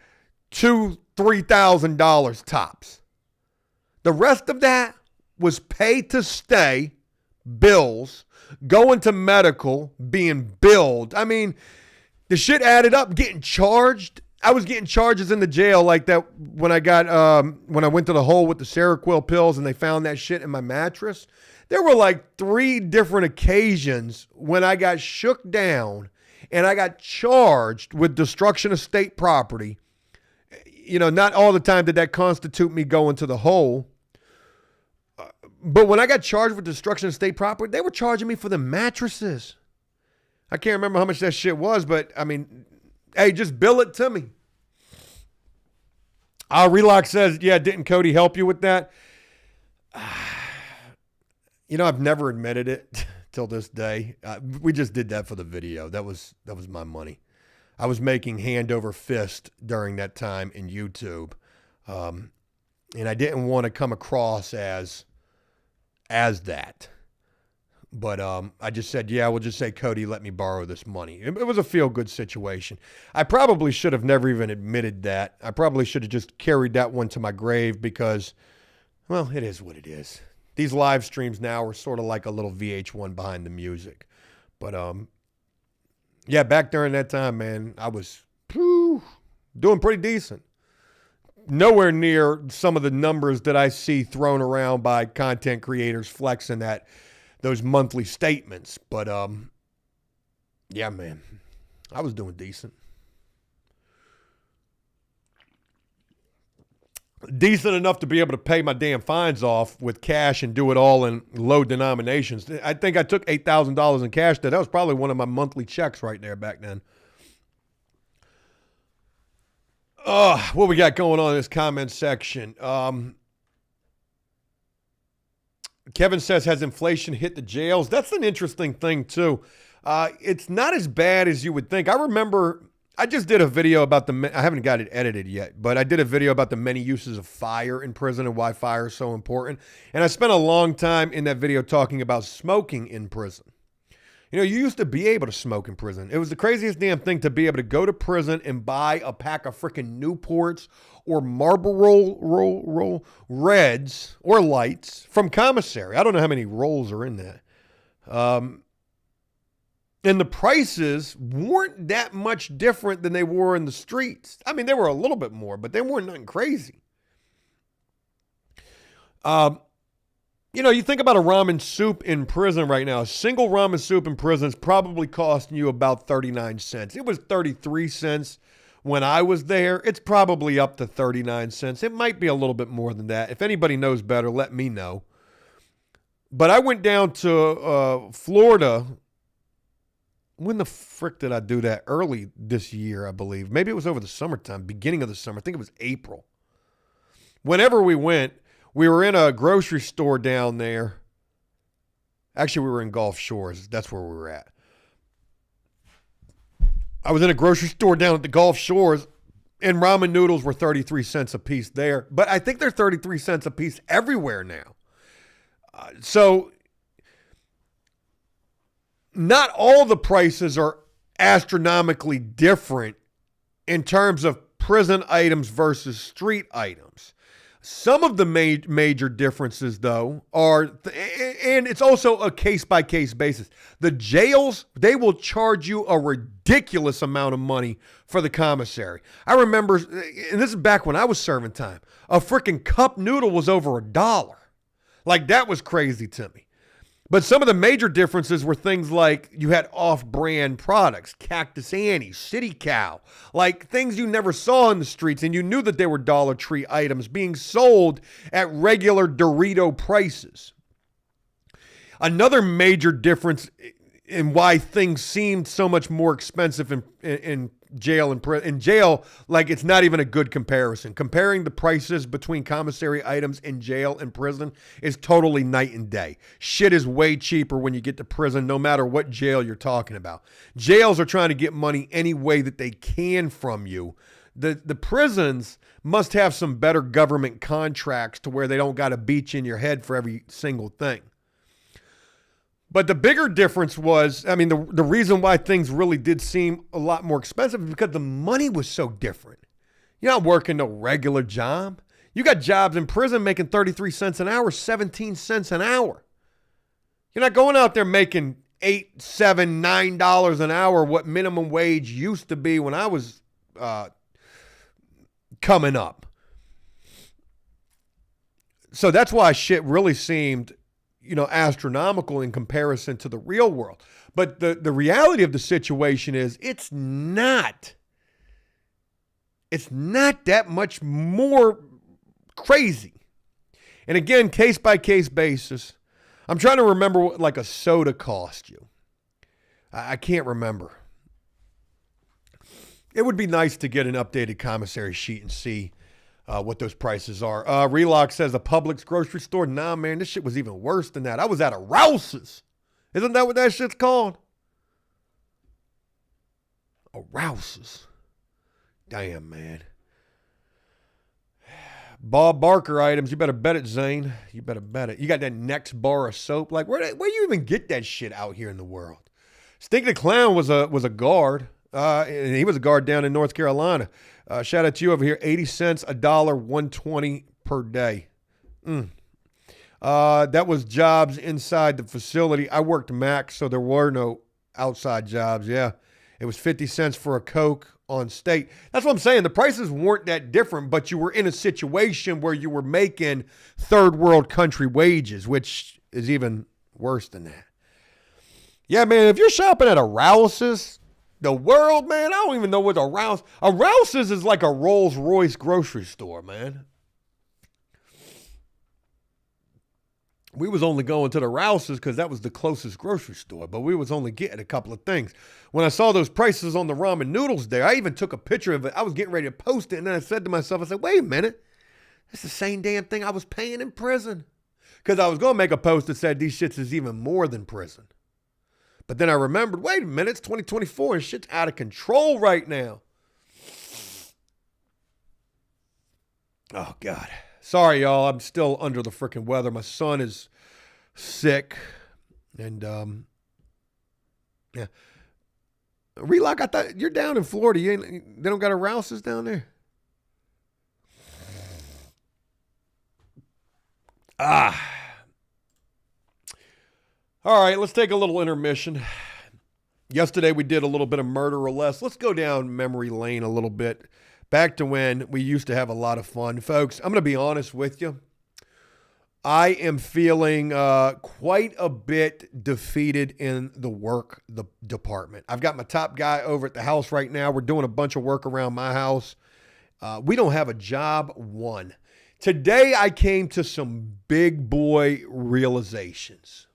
$2,000-$3,000 tops. The rest of that was pay to stay, bills, going to medical, being billed. I mean, the shit added up, getting charged. I was getting charges in the jail like that when I went to the hole with the Seroquel pills and they found that shit in my mattress. There were like 3 different occasions when I got shook down and I got charged with destruction of state property. Not all the time did that constitute me going to the hole. But when I got charged with destruction of state property, they were charging me for the mattresses. I can't remember how much that shit was, but I mean, hey, just bill it to me. Relock says, yeah, didn't Cody help you with that? You know, I've never admitted it till this day. We just did that for the video. That was my money. I was making hand over fist during that time in YouTube. And I didn't want to come across as that. But I just said, yeah, we'll just say, Cody, let me borrow this money. It was a feel-good situation. I probably should have never even admitted that. I probably should have just carried that one to my grave because, well, it is what it is. These live streams now are sort of like a little VH1 behind the music. But, yeah, back during that time, man, I was doing pretty decent. Nowhere near some of the numbers that I see thrown around by content creators flexing at those monthly statements. But, yeah, man, I was doing decent. Decent enough to be able to pay my damn fines off with cash and do it all in low denominations. I think I took $8,000 in cash. That was probably one of my monthly checks right there back then. What we got going on in this comment section? Kevin says, has inflation hit the jails? That's an interesting thing, too. It's not as bad as you would think. I remember I just did a video about I haven't got it edited yet, but I did a video about the many uses of fire in prison and why fire is so important. And I spent a long time in that video talking about smoking in prison. You know, you used to be able to smoke in prison. It was the craziest damn thing to be able to go to prison and buy a pack of freaking Newports or Marlboro Reds or Lights from commissary. I don't know how many rolls are in that. And the prices weren't that much different than they were in the streets. I mean, they were a little bit more, but they weren't nothing crazy. You know, you think about a ramen soup in prison right now. A single ramen soup in prison is probably costing you about 39 cents. It was 33 cents when I was there. It's probably up to 39 cents. It might be a little bit more than that. If anybody knows better, let me know. But I went down to Florida. When the frick did I do that? Early this year, I believe. Maybe it was over the summertime, beginning of the summer. I think it was April. Whenever we went, we were in a grocery store down there. Actually, we were in Gulf Shores. That's where we were at. I was in a grocery store down at the Gulf Shores, and ramen noodles were 33 cents a piece there. But I think they're 33 cents a piece everywhere now. So not all the prices are astronomically different in terms of prison items versus street items. Some of the major differences, though, are, and it's also a case-by-case basis. The jails, they will charge you a ridiculous amount of money for the commissary. I remember, and this is back when I was serving time, a freaking cup noodle was over $1. Like, that was crazy to me. But some of the major differences were things like you had off-brand products, Cactus Annie, City Cow, like things you never saw in the streets, and you knew that they were Dollar Tree items being sold at regular Dorito prices. Another major difference in why things seemed so much more expensive in jail and prison. In jail, like, it's not even a good comparison. Comparing the prices between commissary items in jail and prison is totally night and day. Shit is way cheaper when you get to prison, no matter what jail you're talking about. Jails are trying to get money any way that they can from you. The prisons must have some better government contracts to where they don't got to beat you in your head for every single thing. But the bigger difference was, I mean, the reason why things really did seem a lot more expensive is because the money was so different. You're not working no regular job. You got jobs in prison making 33 cents an hour, 17 cents an hour. You're not going out there making $8, $7, $9 an hour, what minimum wage used to be when I was coming up. So that's why shit really seemed, astronomical in comparison to the real world. But the reality of the situation is it's not that much more crazy. And again, case-by-case basis. I'm trying to remember what like a soda cost you. I can't remember. It would be nice to get an updated commissary sheet and see what those prices are. Relock says a Publix grocery store. Nah, man, this shit was even worse than that. I was at a Rouse's. Isn't that what that shit's called? A Rouse's. Damn, man. Bob Barker items. You better bet it, Zane. You better bet it. You got that Next bar of soap. Like, where do you even get that shit out here in the world? Stink the Clown was a guard. And he was a guard down in North Carolina. Shout out to you over here. 80 cents, $1, $1.20 per day. That was jobs inside the facility. I worked max, so there were no outside jobs. Yeah. It was 50 cents for a Coke on state. That's what I'm saying. The prices weren't that different, but you were in a situation where you were making third world country wages, which is even worse than that. Yeah, man, if you're shopping at a Rouse's, the world, man, I don't even know what a Rouse's is like a Rolls Royce grocery store, man. We was only going to the Rouse's because that was the closest grocery store, but we was only getting a couple of things. When I saw those prices on the ramen noodles there, I even took a picture of it. I was getting ready to post it, and then I said to myself, I said, wait a minute. That's the same damn thing I was paying in prison. Because I was going to make a post that said these shits is even more than prison. But then I remembered, wait a minute, it's 2024 and shit's out of control right now. Oh, God. Sorry, y'all. I'm still under the freaking weather. My son is sick. And, yeah. Relock, I thought you're down in Florida. They don't got a Rouse's down there? All right, let's take a little intermission. Yesterday we did a little bit of murder or less. Let's go down memory lane a little bit. Back to when we used to have a lot of fun. Folks, I'm going to be honest with you. I am feeling quite a bit defeated in the work department. I've got my top guy over at the house right now. We're doing a bunch of work around my house. We don't have a job one. Today I came to some big boy realizations.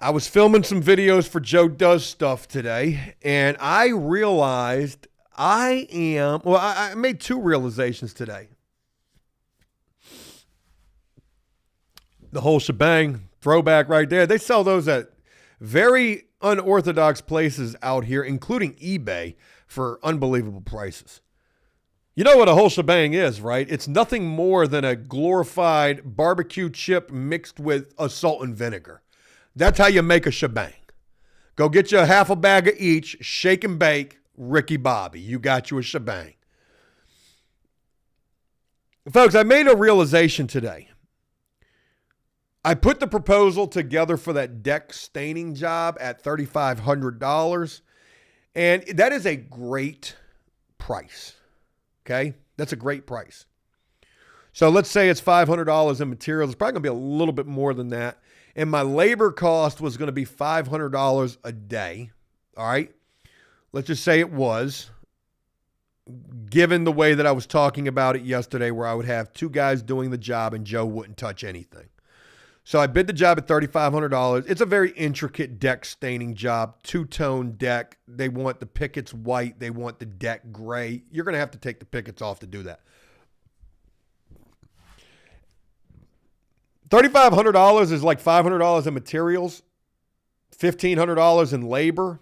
I was filming some videos for Joe Does Stuff today, and I realized I made two realizations today. The whole shebang, throwback right there. They sell those at very unorthodox places out here, including eBay, for unbelievable prices. You know what a whole shebang is, right? It's nothing more than a glorified barbecue chip mixed with a salt and vinegar. That's how you make a shebang. Go get you a half a bag of each, shake and bake, Ricky Bobby. You got you a shebang. Folks, I made a realization today. I put the proposal together for that deck staining job at $3,500, and that is a great price, okay? That's a great price. So let's say it's $500 in materials. It's probably going to be a little bit more than that. And my labor cost was going to be $500 a day. All right. Let's just say it was, given the way that I was talking about it yesterday, where I would have two guys doing the job and Joe wouldn't touch anything. So I bid the job at $3,500. It's a very intricate deck staining job, two-tone deck. They want the pickets white. They want the deck gray. You're going to have to take the pickets off to do that. $3,500 is like $500 in materials, $1,500 in labor,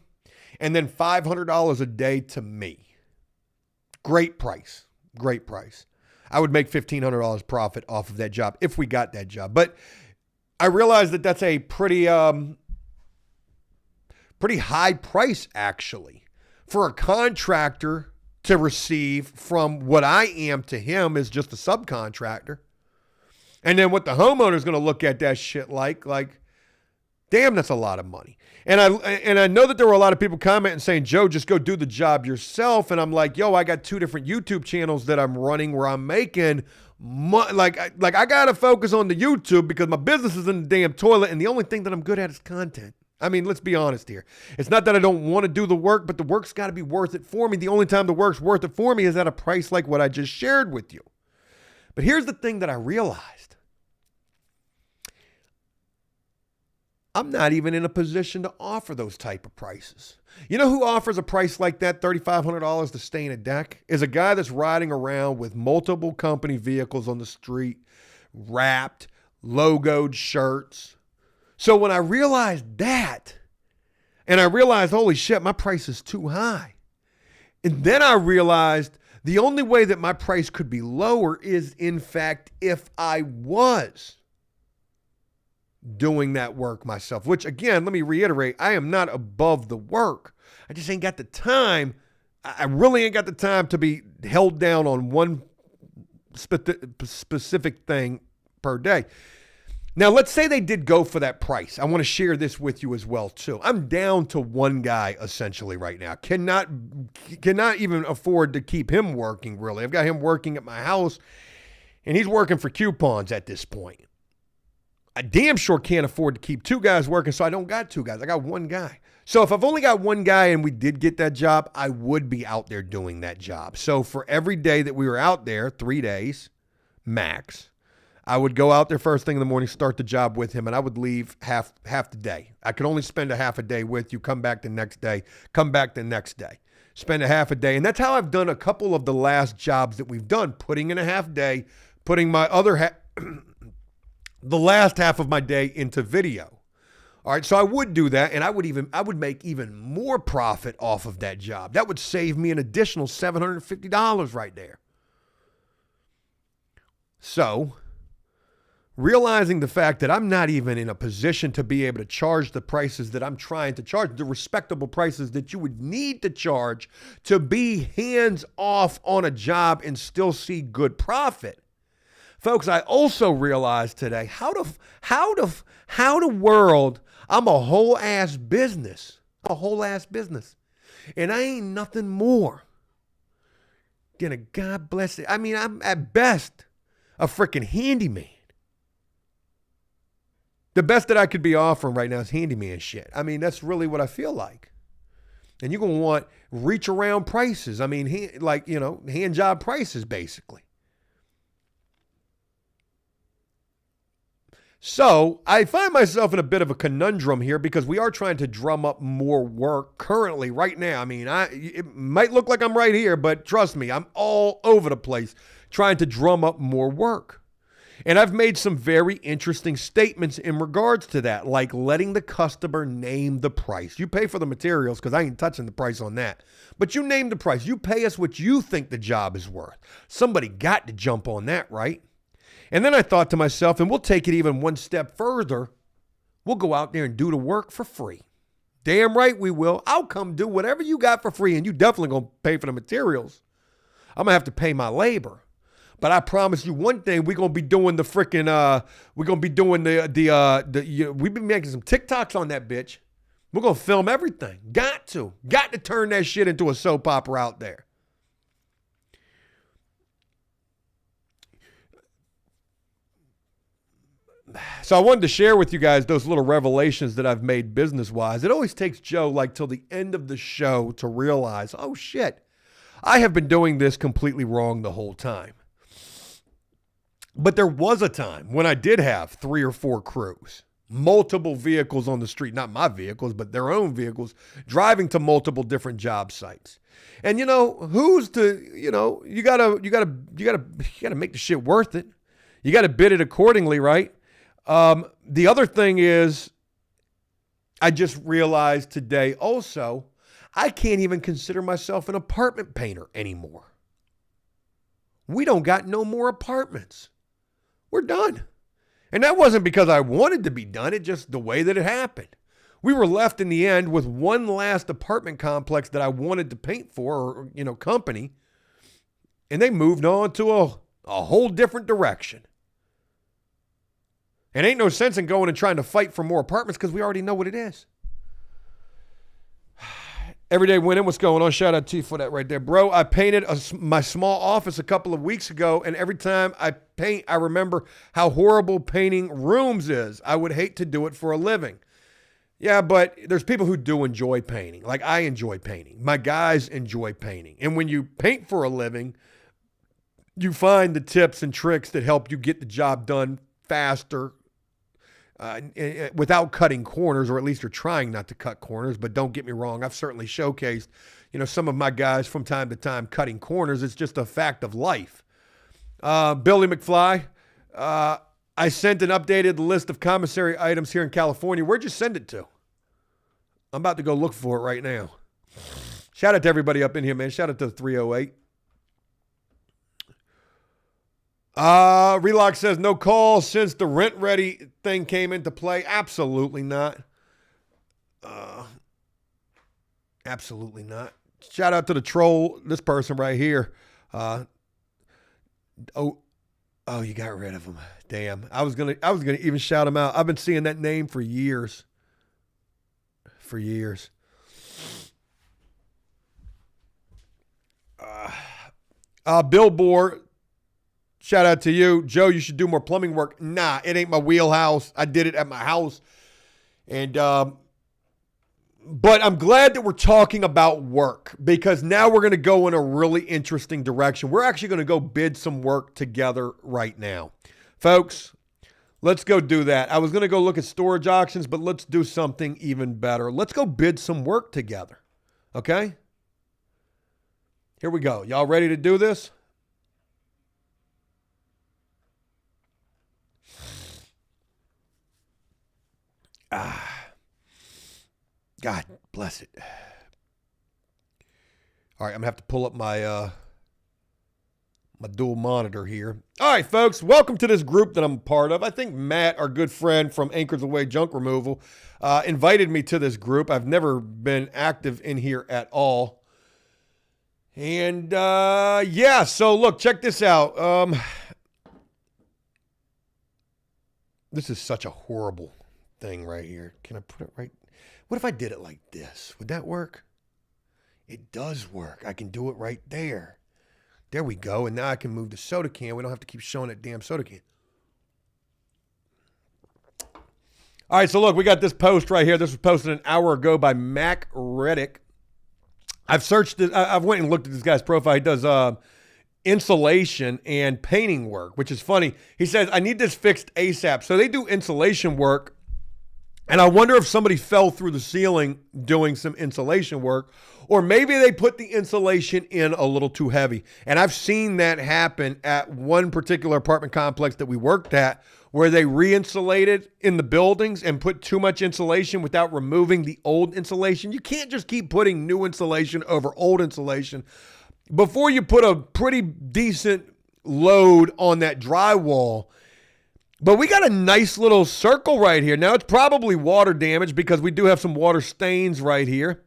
and then $500 a day to me. Great price. Great price. I would make $1,500 profit off of that job if we got that job. But I realize that that's a pretty high price, actually, for a contractor to receive from what I am to him as just a subcontractor. And then what the homeowner's going to look at that shit like, damn, that's a lot of money. And I know that there were a lot of people commenting saying, Joe, just go do the job yourself. And I'm like, yo, I got two different YouTube channels that I'm running where I'm making I got to focus on the YouTube because my business is in the damn toilet. And the only thing that I'm good at is content. I mean, let's be honest here. It's not that I don't want to do the work, but the work's got to be worth it for me. The only time the work's worth it for me is at a price like what I just shared with you. But here's the thing that I realized. I'm not even in a position to offer those type of prices. You know who offers a price like that, $3,500 to stain a deck? Is a guy that's riding around with multiple company vehicles on the street, wrapped, logoed shirts. So when I realized that, and I realized, holy shit, my price is too high. And then I realized the only way that my price could be lower is, in fact, if I was doing that work myself, which again, let me reiterate, I am not above the work. I just ain't got the time. I really ain't got the time to be held down on one specific thing per day. Now, let's say they did go for that price. I want to share this with you as well, too. I'm down to one guy essentially right now. Cannot even afford to keep him working, really. I've got him working at my house, and he's working for coupons at this point. I damn sure can't afford to keep two guys working, so I don't got two guys. I got one guy. So if I've only got one guy and we did get that job, I would be out there doing that job. So for every day that we were out there, 3 days max, I would go out there first thing in the morning, start the job with him, and I would leave half the day. I could only spend a half a day with you, come back the next day, come back the next day, spend a half a day. And that's how I've done a couple of the last jobs that we've done, putting in a half day, putting my other the last half of my day into video. All right, so I would do that, and I would make even more profit off of that job. That would save me an additional $750 right there. So, realizing the fact that I'm not even in a position to be able to charge the prices that I'm trying to charge, the respectable prices that you would need to charge to be hands off on a job and still see good profit. Folks, I also realized today how the world, I'm a whole ass business. And I ain't nothing more than a God bless it. I mean, I'm at best a freaking handyman. The best that I could be offering right now is handyman shit. I mean, that's really what I feel like. And you're going to want reach around prices. I mean, hand job prices basically. So I find myself in a bit of a conundrum here because we are trying to drum up more work currently right now. I mean, it might look like I'm right here, but trust me, I'm all over the place trying to drum up more work. And I've made some very interesting statements in regards to that, like letting the customer name the price. You pay for the materials because I ain't touching the price on that. But you name the price. You pay us what you think the job is worth. Somebody got to jump on that, right? And then I thought to myself, and we'll take it even one step further, we'll go out there and do the work for free. Damn right we will. I'll come do whatever you got for free, and you definitely going to pay for the materials. I'm going to have to pay my labor. But I promise you one thing, we're going to be doing the freaking, we're going to be doing we've been making some TikToks on that bitch. We're going to film everything. Got to turn that shit into a soap opera out there. So I wanted to share with you guys those little revelations that I've made business-wise. It always takes Joe like till the end of the show to realize, oh shit, I have been doing this completely wrong the whole time. But there was a time when I did have 3 or 4 crews, multiple vehicles on the street, not my vehicles, but their own vehicles, driving to multiple different job sites. And you gotta make the shit worth it. You gotta bid it accordingly, right? The other thing is, I just realized today also, I can't even consider myself an apartment painter anymore. We don't got no more apartments. We're done. And that wasn't because I wanted to be done. It's just the way that it happened. We were left in the end with one last apartment complex that I wanted to paint for, or, company. And they moved on to a whole different direction. And ain't no sense in going and trying to fight for more apartments because we already know what it is. Everyday winning, what's going on? Shout out to you for that right there. Bro, I painted my small office a couple of weeks ago, and every time I paint, I remember how horrible painting rooms is. I would hate to do it for a living. Yeah, but there's people who do enjoy painting. Like I enjoy painting. My guys enjoy painting. And when you paint for a living, you find the tips and tricks that help you get the job done faster, without cutting corners, or at least you're trying not to cut corners. But don't get me wrong, I've certainly showcased, some of my guys from time to time cutting corners. It's just a fact of life. Billy McFly, I sent an updated list of commissary items here in California. Where'd you send it to? I'm about to go look for it right now. Shout out to everybody up in here, man. Shout out to the 308. Relock says no call since the rent ready thing came into play. Absolutely not. Absolutely not. Shout out to the troll, this person right here. Oh, you got rid of him. Damn. I was gonna even shout him out. I've been seeing that name for years. For years. Billboard. Shout out to you. Joe, you should do more plumbing work. Nah, it ain't my wheelhouse. I did it at my house. And, but I'm glad that we're talking about work, because now we're going to go in a really interesting direction. We're actually going to go bid some work together right now. Folks, let's go do that. I was going to go look at storage auctions, but let's do something even better. Let's go bid some work together. Okay? Here we go. Y'all ready to do this? God bless it. All right, I'm going to have to pull up my my dual monitor here. All right, folks, welcome to this group that I'm a part of. I think Matt, our good friend from Anchors Away Junk Removal, invited me to this group. I've never been active in here at all. And, yeah, so look, check this out. This is such a horrible thing right here. Can I put it right? What if I did it like this? Would that work? It does work. I can do it right there. There we go. And now I can move the soda can. We don't have to keep showing that damn soda can. All right, so look, we got this post right here. This was posted an hour ago by Mac Reddick. I've searched it. I've went and looked at this guy's profile. He does insulation and painting work, which is funny. He says, I need this fixed ASAP. So they do insulation work. And I wonder if somebody fell through the ceiling doing some insulation work, or maybe they put the insulation in a little too heavy. And I've seen that happen at one particular apartment complex that we worked at, where they re-insulated in the buildings and put too much insulation without removing the old insulation. You can't just keep putting new insulation over old insulation. Before you put a pretty decent load on that drywall. But we got a nice little circle right here. Now, it's probably water damage because we do have some water stains right here.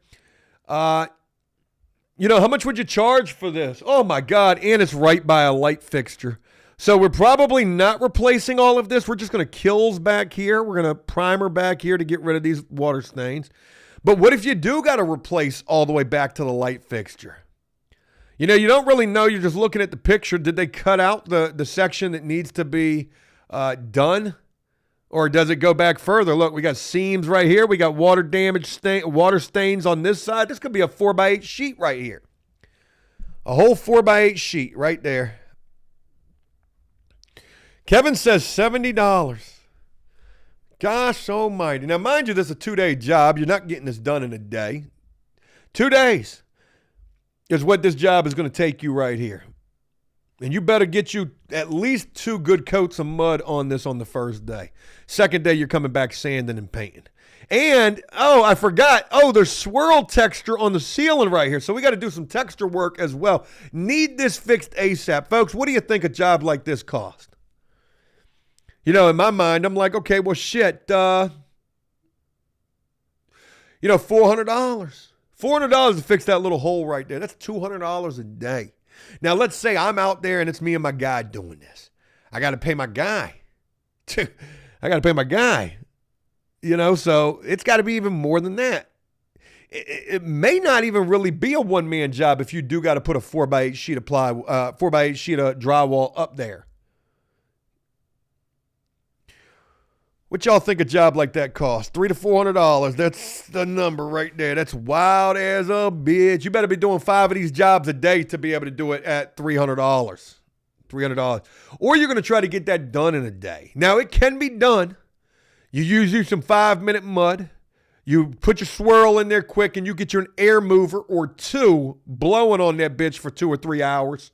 How much would you charge for this? Oh, my God. And it's right by a light fixture. So we're probably not replacing all of this. We're just going to kills back here. We're going to primer back here to get rid of these water stains. But what if you do got to replace all the way back to the light fixture? You don't really know. You're just looking at the picture. Did they cut out the section that needs to be done, or does it go back further? Look, we got seams right here. We got water damage, water stains on this side. This could be a 4x8 sheet right here. A whole 4x8 sheet right there. Kevin says $70. Gosh almighty. Now, mind you, this is a 2-day job. You're not getting this done in a day. 2 days is what this job is going to take you right here. And you better get you at least 2 good coats of mud on this on the first day. Second day, you're coming back sanding and painting. And, I forgot. There's swirl texture on the ceiling right here. So we got to do some texture work as well. Need this fixed ASAP. Folks, what do you think a job like this cost? In my mind, I'm like, okay, well, shit. $400. $400 to fix that little hole right there. That's $200 a day. Now, let's say I'm out there and it's me and my guy doing this. I got to pay my guy. So it's got to be even more than that. It may not even really be a one-man job if you do got to put a 4x8 sheet of 4x8 sheet of drywall up there. What y'all think a job like that costs? $300 to $400. That's the number right there. That's wild as a bitch. You better be doing 5 of these jobs a day to be able to do it at $300. $300. Or you're going to try to get that done in a day. Now, it can be done. You use you some 5-minute mud. You put your swirl in there quick, and you get you an air mover or two blowing on that bitch for 2 or 3 hours.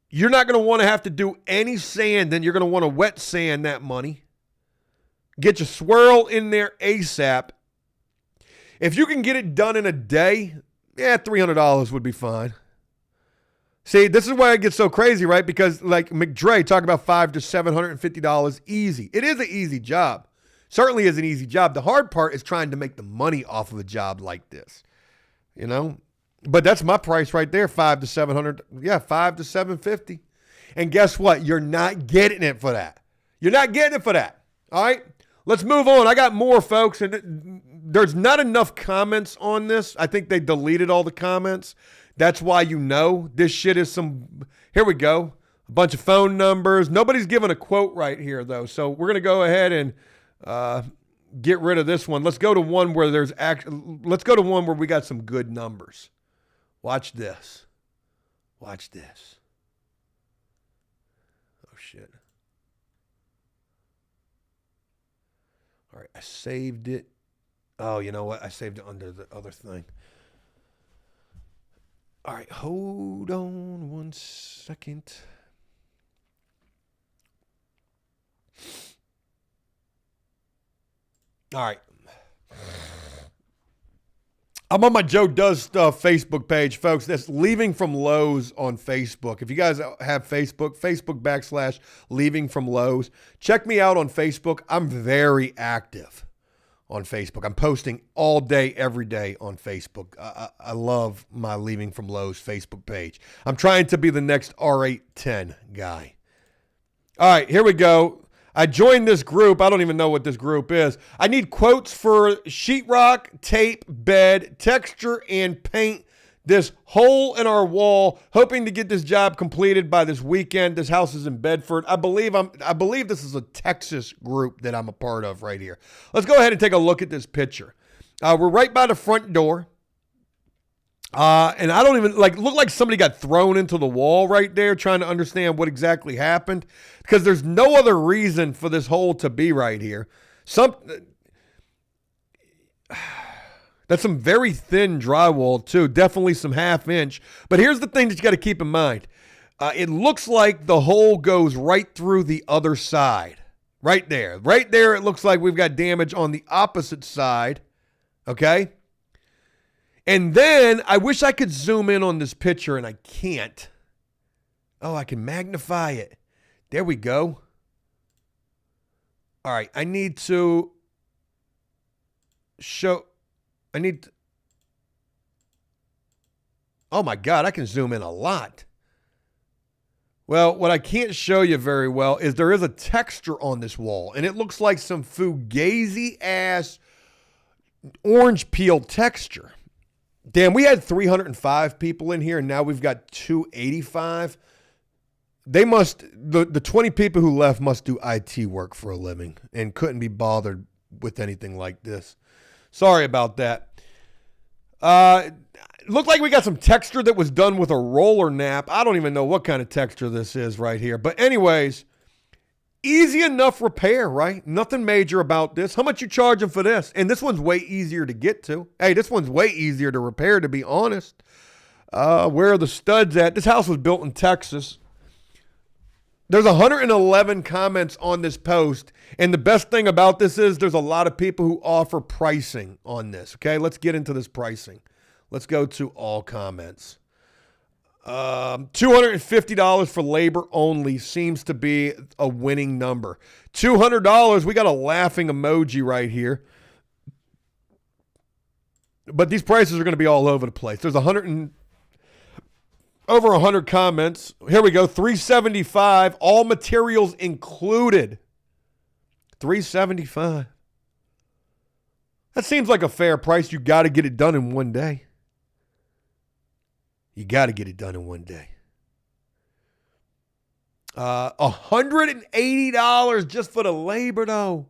You're not going to want to have to do any sand, then you're going to want to wet sand that money. Get your swirl in there ASAP. If you can get it done in a day, yeah, $300 would be fine. See, this is why it gets so crazy, right? Because like McDre talk about $500 to $750 easy. It is an easy job. Certainly is an easy job. The hard part is trying to make the money off of a job like this, you know? But that's my price right there, $500 to $700. Yeah, $500 to $750. And guess what? You're not getting it for that. You're not getting it for that. All right? Let's move on. I got more, folks, and there's not enough comments on this. I think they deleted all the comments. That's why you know this shit is some, here we go, a bunch of phone numbers. Nobody's giving a quote right here, though. So we're going to go ahead and get rid of this one. Let's go to one where let's go to one where we got some good numbers. Watch this. Watch this. Oh, shit. All right, I saved it. Oh, you know what? I saved it under the other thing. All right, hold on one second. All right. I'm on my Joe Does Stuff Facebook page, folks. That's Leaving from Lowe's on Facebook. If you guys have Facebook, Facebook.com/Leaving from Lowe's. Check me out on Facebook. I'm very active on Facebook. I'm posting all day, every day on Facebook. I love my Leaving from Lowe's Facebook page. I'm trying to be the next R810 guy. All right, here we go. I joined this group. I don't even know what this group is. I need quotes for sheetrock, tape, bed, texture, and paint this hole in our wall. Hoping to get this job completed by this weekend. This house is in Bedford. I believe this is a Texas group that I'm a part of right here. Let's go ahead and take a look at this picture. We're right by the front door. And I don't even look like somebody got thrown into the wall right there, trying to understand what exactly happened, because there's no other reason for this hole to be right here. That's some very thin drywall too, definitely some 1/2 inch. But here's the thing that you got to keep in mind. It looks like the hole goes right through the other side, right there. Right there, it looks like we've got damage on the opposite side, okay? And then I wish I could zoom in on this picture, and I can't. Oh, I can magnify it. There we go. All right, I need to show. Oh my God, I can zoom in a lot. Well, what I can't show you very well is there is a texture on this wall, and it looks like some fugazi-ass orange peel texture. Damn, we had 305 people in here, and now we've got 285. The 20 people who left must do IT work for a living and couldn't be bothered with anything like this. Sorry about that. Looked like we got some texture that was done with a roller nap. I don't even know what kind of texture this is right here. But anyways, easy enough repair, right? Nothing major about this. How much you charging for this? And this one's way easier to get to. Hey, this one's way easier to repair, to be honest. Where are the studs at? This house was built in Texas. There's 111 comments on this post. And the best thing about this is there's a lot of people who offer pricing on this. Okay, let's get into this pricing. Let's go to all comments. $250 for labor only seems to be a winning number. $200, we got a laughing emoji right here. But these prices are going to be all over the place. There's over 100 comments. Here we go. $375, all materials included. $375. That seems like a fair price. You got to get it done in one day. You got to get it done in one day. $180 just for the labor, though.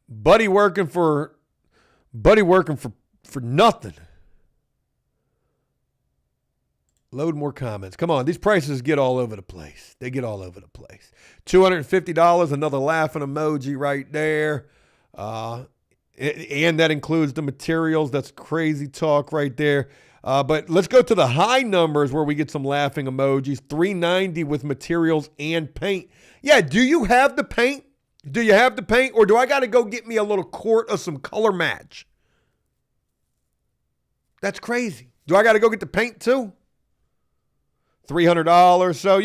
Buddy working for nothing. Load more comments. Come on. These prices get all over the place. They get all over the place. $250, another laughing emoji right there. And that includes the materials. That's crazy talk right there. But let's go to the high numbers where we get some laughing emojis. $390 with materials and paint. Yeah, do you have the paint? Do you have the paint? Or do I got to go get me a little quart of some color match? That's crazy. Do I got to go get the paint too? $300. So,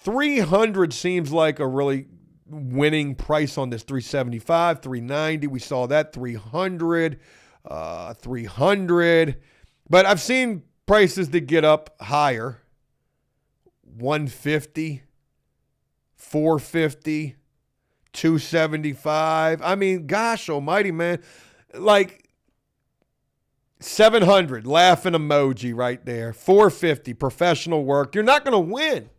$300 seems like a really winning price on this. $375, $390. We saw that. $300, $300. But I've seen prices that get up higher. $150, $450, $275. I mean, gosh almighty, man. Like $700, laughing emoji right there. $450, professional work. You're not going to win.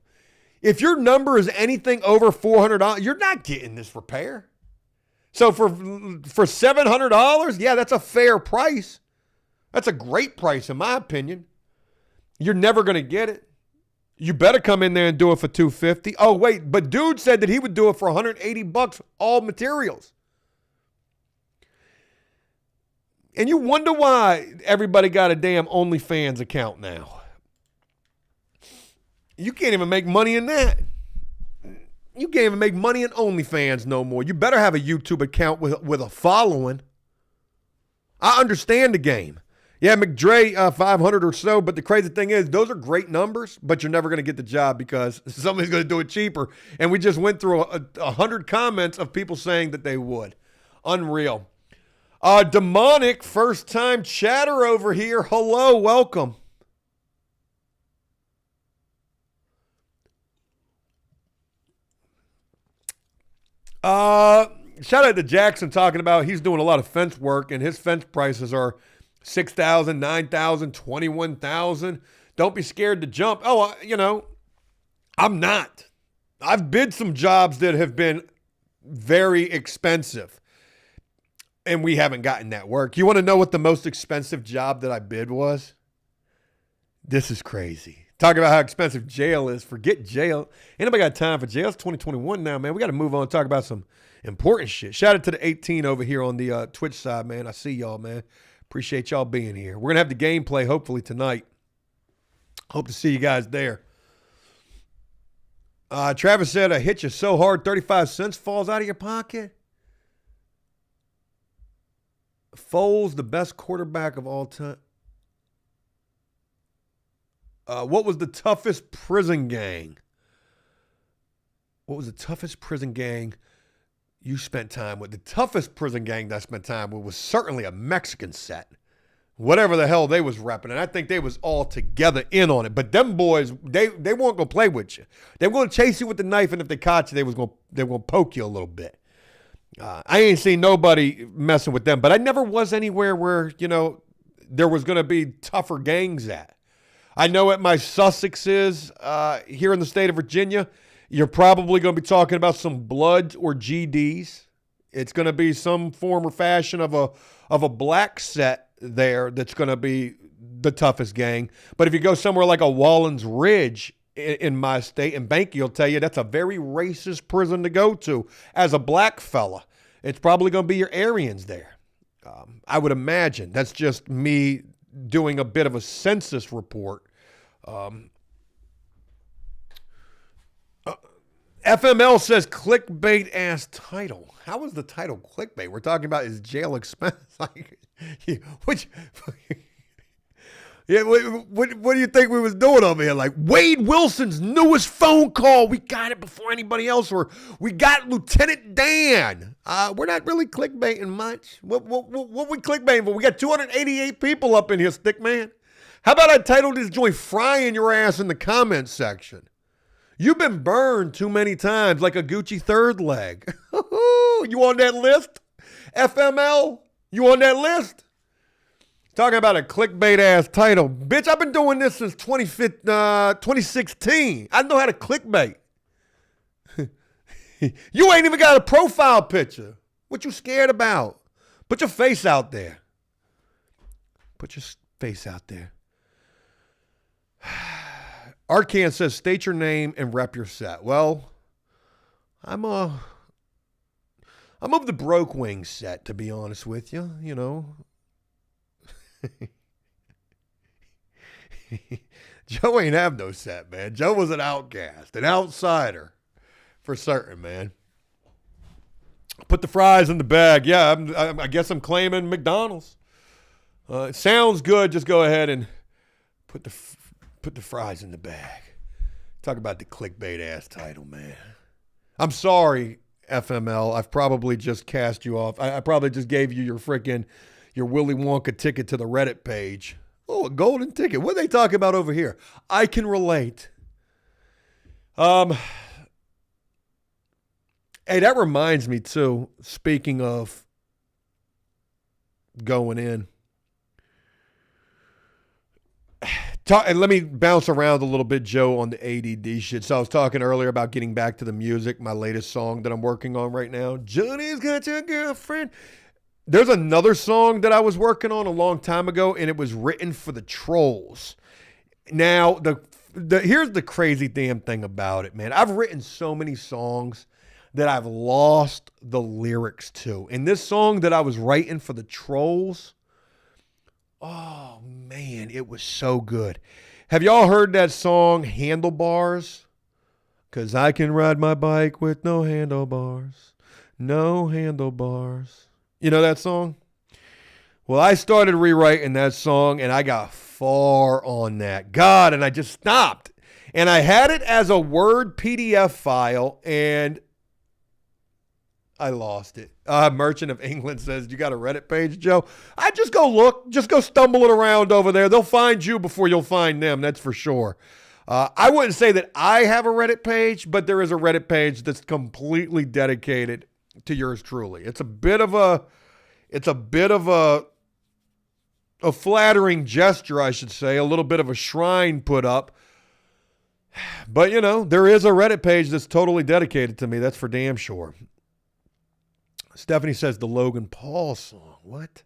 If your number is anything over $400, you're not getting this repair. So for $700, yeah, that's a fair price. That's a great price in my opinion. You're never going to get it. You better come in there and do it for $250. Oh, wait, but dude said that he would do it for $180, all materials. And you wonder why everybody got a damn OnlyFans account now. You can't even make money in that. You can't even make money in OnlyFans no more. You better have a YouTube account with a following. I understand the game. Yeah, McDre, 500 or so, but the crazy thing is those are great numbers, but you're never going to get the job because somebody's going to do it cheaper. And we just went through 100 comments of people saying that they would. Unreal. Demonic, first-time chatter over here. Hello, welcome. Shout out to Jackson talking about he's doing a lot of fence work, and his fence prices are $6,000, $9,000, $21,000. Don't be scared to jump. Oh, I'm not. I've bid some jobs that have been very expensive, and we haven't gotten that work. You want to know what the most expensive job that I bid was? This is crazy. Talking about how expensive jail is. Forget jail. Ain't nobody got time for jail. It's 2021 now, man. We got to move on and talk about some important shit. Shout out to the 18 over here on the Twitch side, man. I see y'all, man. Appreciate y'all being here. We're going to have the gameplay hopefully tonight. Hope to see you guys there. Travis said, I hit you so hard, 35 cents falls out of your pocket. Foles, the best quarterback of all time. What was the toughest prison gang? What was the toughest prison gang you spent time with? The toughest prison gang that I spent time with was certainly a Mexican set. Whatever the hell they was repping. And I think they was all together in on it. But them boys, they weren't going to play with you. They were going to chase you with the knife, and if they caught you, they were going to poke you a little bit. I ain't seen nobody messing with them. But I never was anywhere where, there was going to be tougher gangs at. I know at my Sussexes here in the state of Virginia, you're probably going to be talking about some Bloods or GDs. It's going to be some form or fashion of a black set there that's going to be the toughest gang. But if you go somewhere like a Wallens Ridge in my state, and Banky will tell you that's a very racist prison to go to. As a black fella, it's probably going to be your Aryans there. I would imagine. That's just me doing a bit of a census report. FML says clickbait ass title. How is the title clickbait? We're talking about his jail expense. What do you think we was doing over here? Like Wade Wilson's newest phone call. We got it before anybody else. Or we got Lieutenant Dan. We're not really clickbaiting much. What we clickbaiting for? We got 288 people up in here, stick man. How about I title this joint "Frying Your Ass" in the comments section? You've been burned too many times like a Gucci third leg. You on that list? FML, you on that list? Talking about a clickbait ass title. Bitch, I've been doing this since 2016. I know how to clickbait. You ain't even got a profile picture. What you scared about? Put your face out there. Put your face out there. Arcan says, state your name and rep your set. Well, I'm of the Broke Wing set, to be honest with you, you know. Joe ain't have no set, man. Joe was an outcast, an outsider, for certain, man. Put the fries in the bag. Yeah, I guess I'm claiming McDonald's. It sounds good. Just go ahead and put the fries in the bag. Talk about the clickbait ass title, man. I'm sorry, FML. I've probably just cast you off. I probably just gave you your Willy Wonka ticket to the Reddit page. Oh, a golden ticket. What are they talking about over here? I can relate. Hey, that reminds me too, speaking of going in. And let me bounce around a little bit, Joe, on the ADD shit. So I was talking earlier about getting back to the music, my latest song that I'm working on right now. Johnny's got your girlfriend. There's another song that I was working on a long time ago, and it was written for the Trolls. Now, here's the crazy damn thing about it, man. I've written so many songs that I've lost the lyrics to. And this song that I was writing for the Trolls, oh, man, it was so good. Have y'all heard that song, Handlebars? 'Cause I can ride my bike with no handlebars. No handlebars. You know that song? Well, I started rewriting that song, and I got far on that. God, and I just stopped. And I had it as a Word PDF file, and I lost it. Merchant of England says, you got a Reddit page, Joe? I just go look. Just go stumbling around over there. They'll find you before you'll find them. That's for sure. I wouldn't say that I have a Reddit page, but there is a Reddit page that's completely dedicated to yours truly. It's a bit of a flattering gesture, I should say, a little bit of a shrine put up. But, you know, there is a Reddit page that's totally dedicated to me. That's for damn sure. Stephanie says the Logan Paul song. What?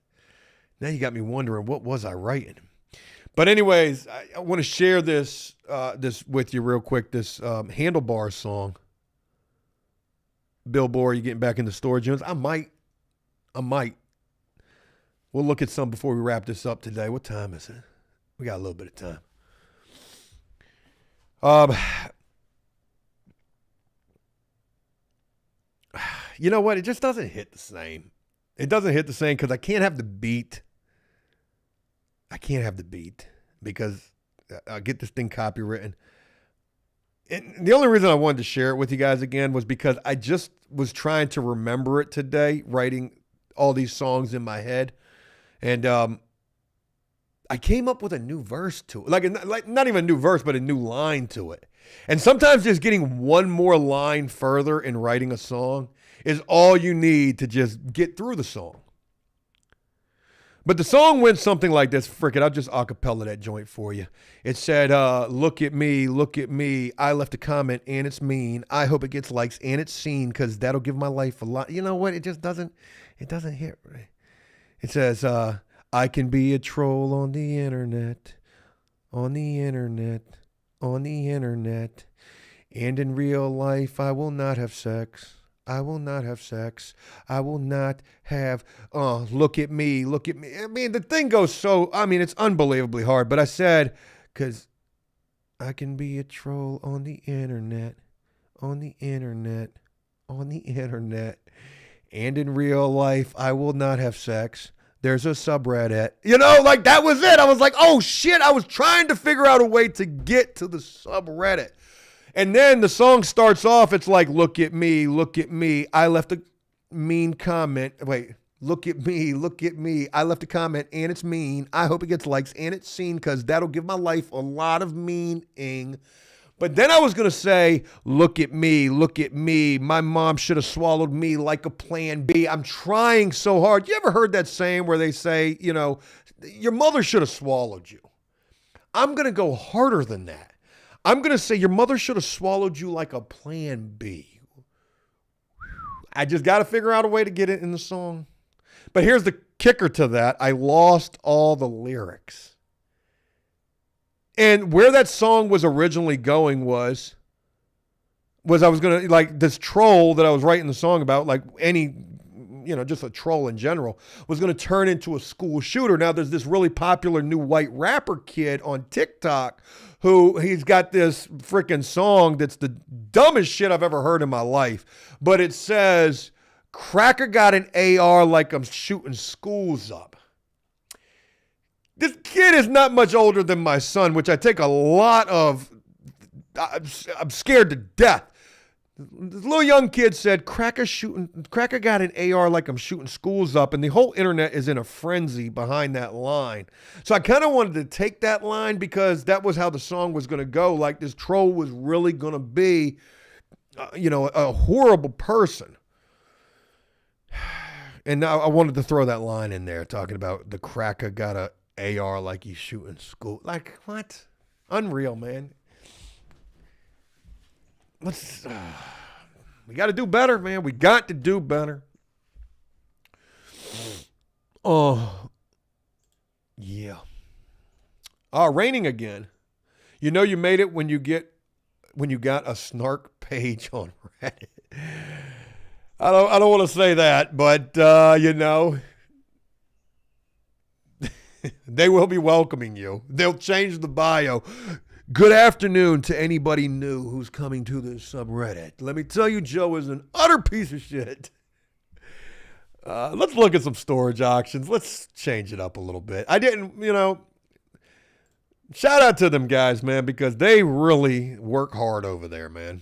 Now you got me wondering, what was I writing? But anyways, I want to share this with you real quick, this Handlebar song. Billboard, you getting back in the storage units? I might. We'll look at some before we wrap this up today. What time is it? We got a little bit of time. You know what? It just doesn't hit the same. It doesn't hit the same because I can't have the beat. Because I'll get this thing copywritten. And the only reason I wanted to share it with you guys again was because I just was trying to remember it today, writing all these songs in my head. And I came up with a new verse to it. Like not even a new verse, but a new line to it. And sometimes just getting one more line further in writing a song is all you need to just get through the song. But the song went something like this. Frick it, I'll just acapella that joint for you. It said, look at me. I left a comment and it's mean. I hope it gets likes and it's seen because that'll give my life a lot. You know what? It doesn't hit right. It says, I can be a troll on the internet. And in real life, I will not have sex. I will not have, look at me. I mean, the thing goes it's unbelievably hard. But I said, because I can be a troll on the internet. And in real life, I will not have sex. There's a subreddit. You know, like that was it. I was like, oh shit, I was trying to figure out a way to get to the subreddit. And then the song starts off, it's like, look at me. I left a mean comment. Wait, look at me. I left a comment and it's mean. I hope it gets likes and it's seen because that'll give my life a lot of meaning. But then I was going to say, look at me. My mom should have swallowed me like a plan B. I'm trying so hard. You ever heard that saying where they say, you know, your mother should have swallowed you? I'm going to go harder than that. I'm going to say your mother should have swallowed you like a plan B. I just got to figure out a way to get it in the song. But here's the kicker to that, I lost all the lyrics. And where that song was originally going was I was going to, like, this troll that I was writing the song about, like any, just a troll in general, was going to turn into a school shooter. Now, there's this really popular new white rapper kid on TikTok who he's got this freaking song that's the dumbest shit I've ever heard in my life. But it says, "Cracker got an AR like I'm shooting schools up." This kid is not much older than my son, which I take a lot of, I'm scared to death. This little young kid said, Cracker got an AR like I'm shooting schools up, and the whole internet is in a frenzy behind that line. So I kind of wanted to take that line because that was how the song was going to go. Like, this troll was really going to be, a horrible person. And now I wanted to throw that line in there, talking about the cracker got a AR like he's shooting school. Like, what? Unreal, man. We got to do better, man. We got to do better. Oh, yeah. Raining again. You know you made it when you got a snark page on Reddit. I don't want to say that, but they will be welcoming you. They'll change the bio. Good afternoon to anybody new who's coming to this subreddit. Let me tell you, Joe is an utter piece of shit. Let's look at some storage auctions. Let's change it up a little bit. I didn't, shout out to them guys, man, because they really work hard over there, man.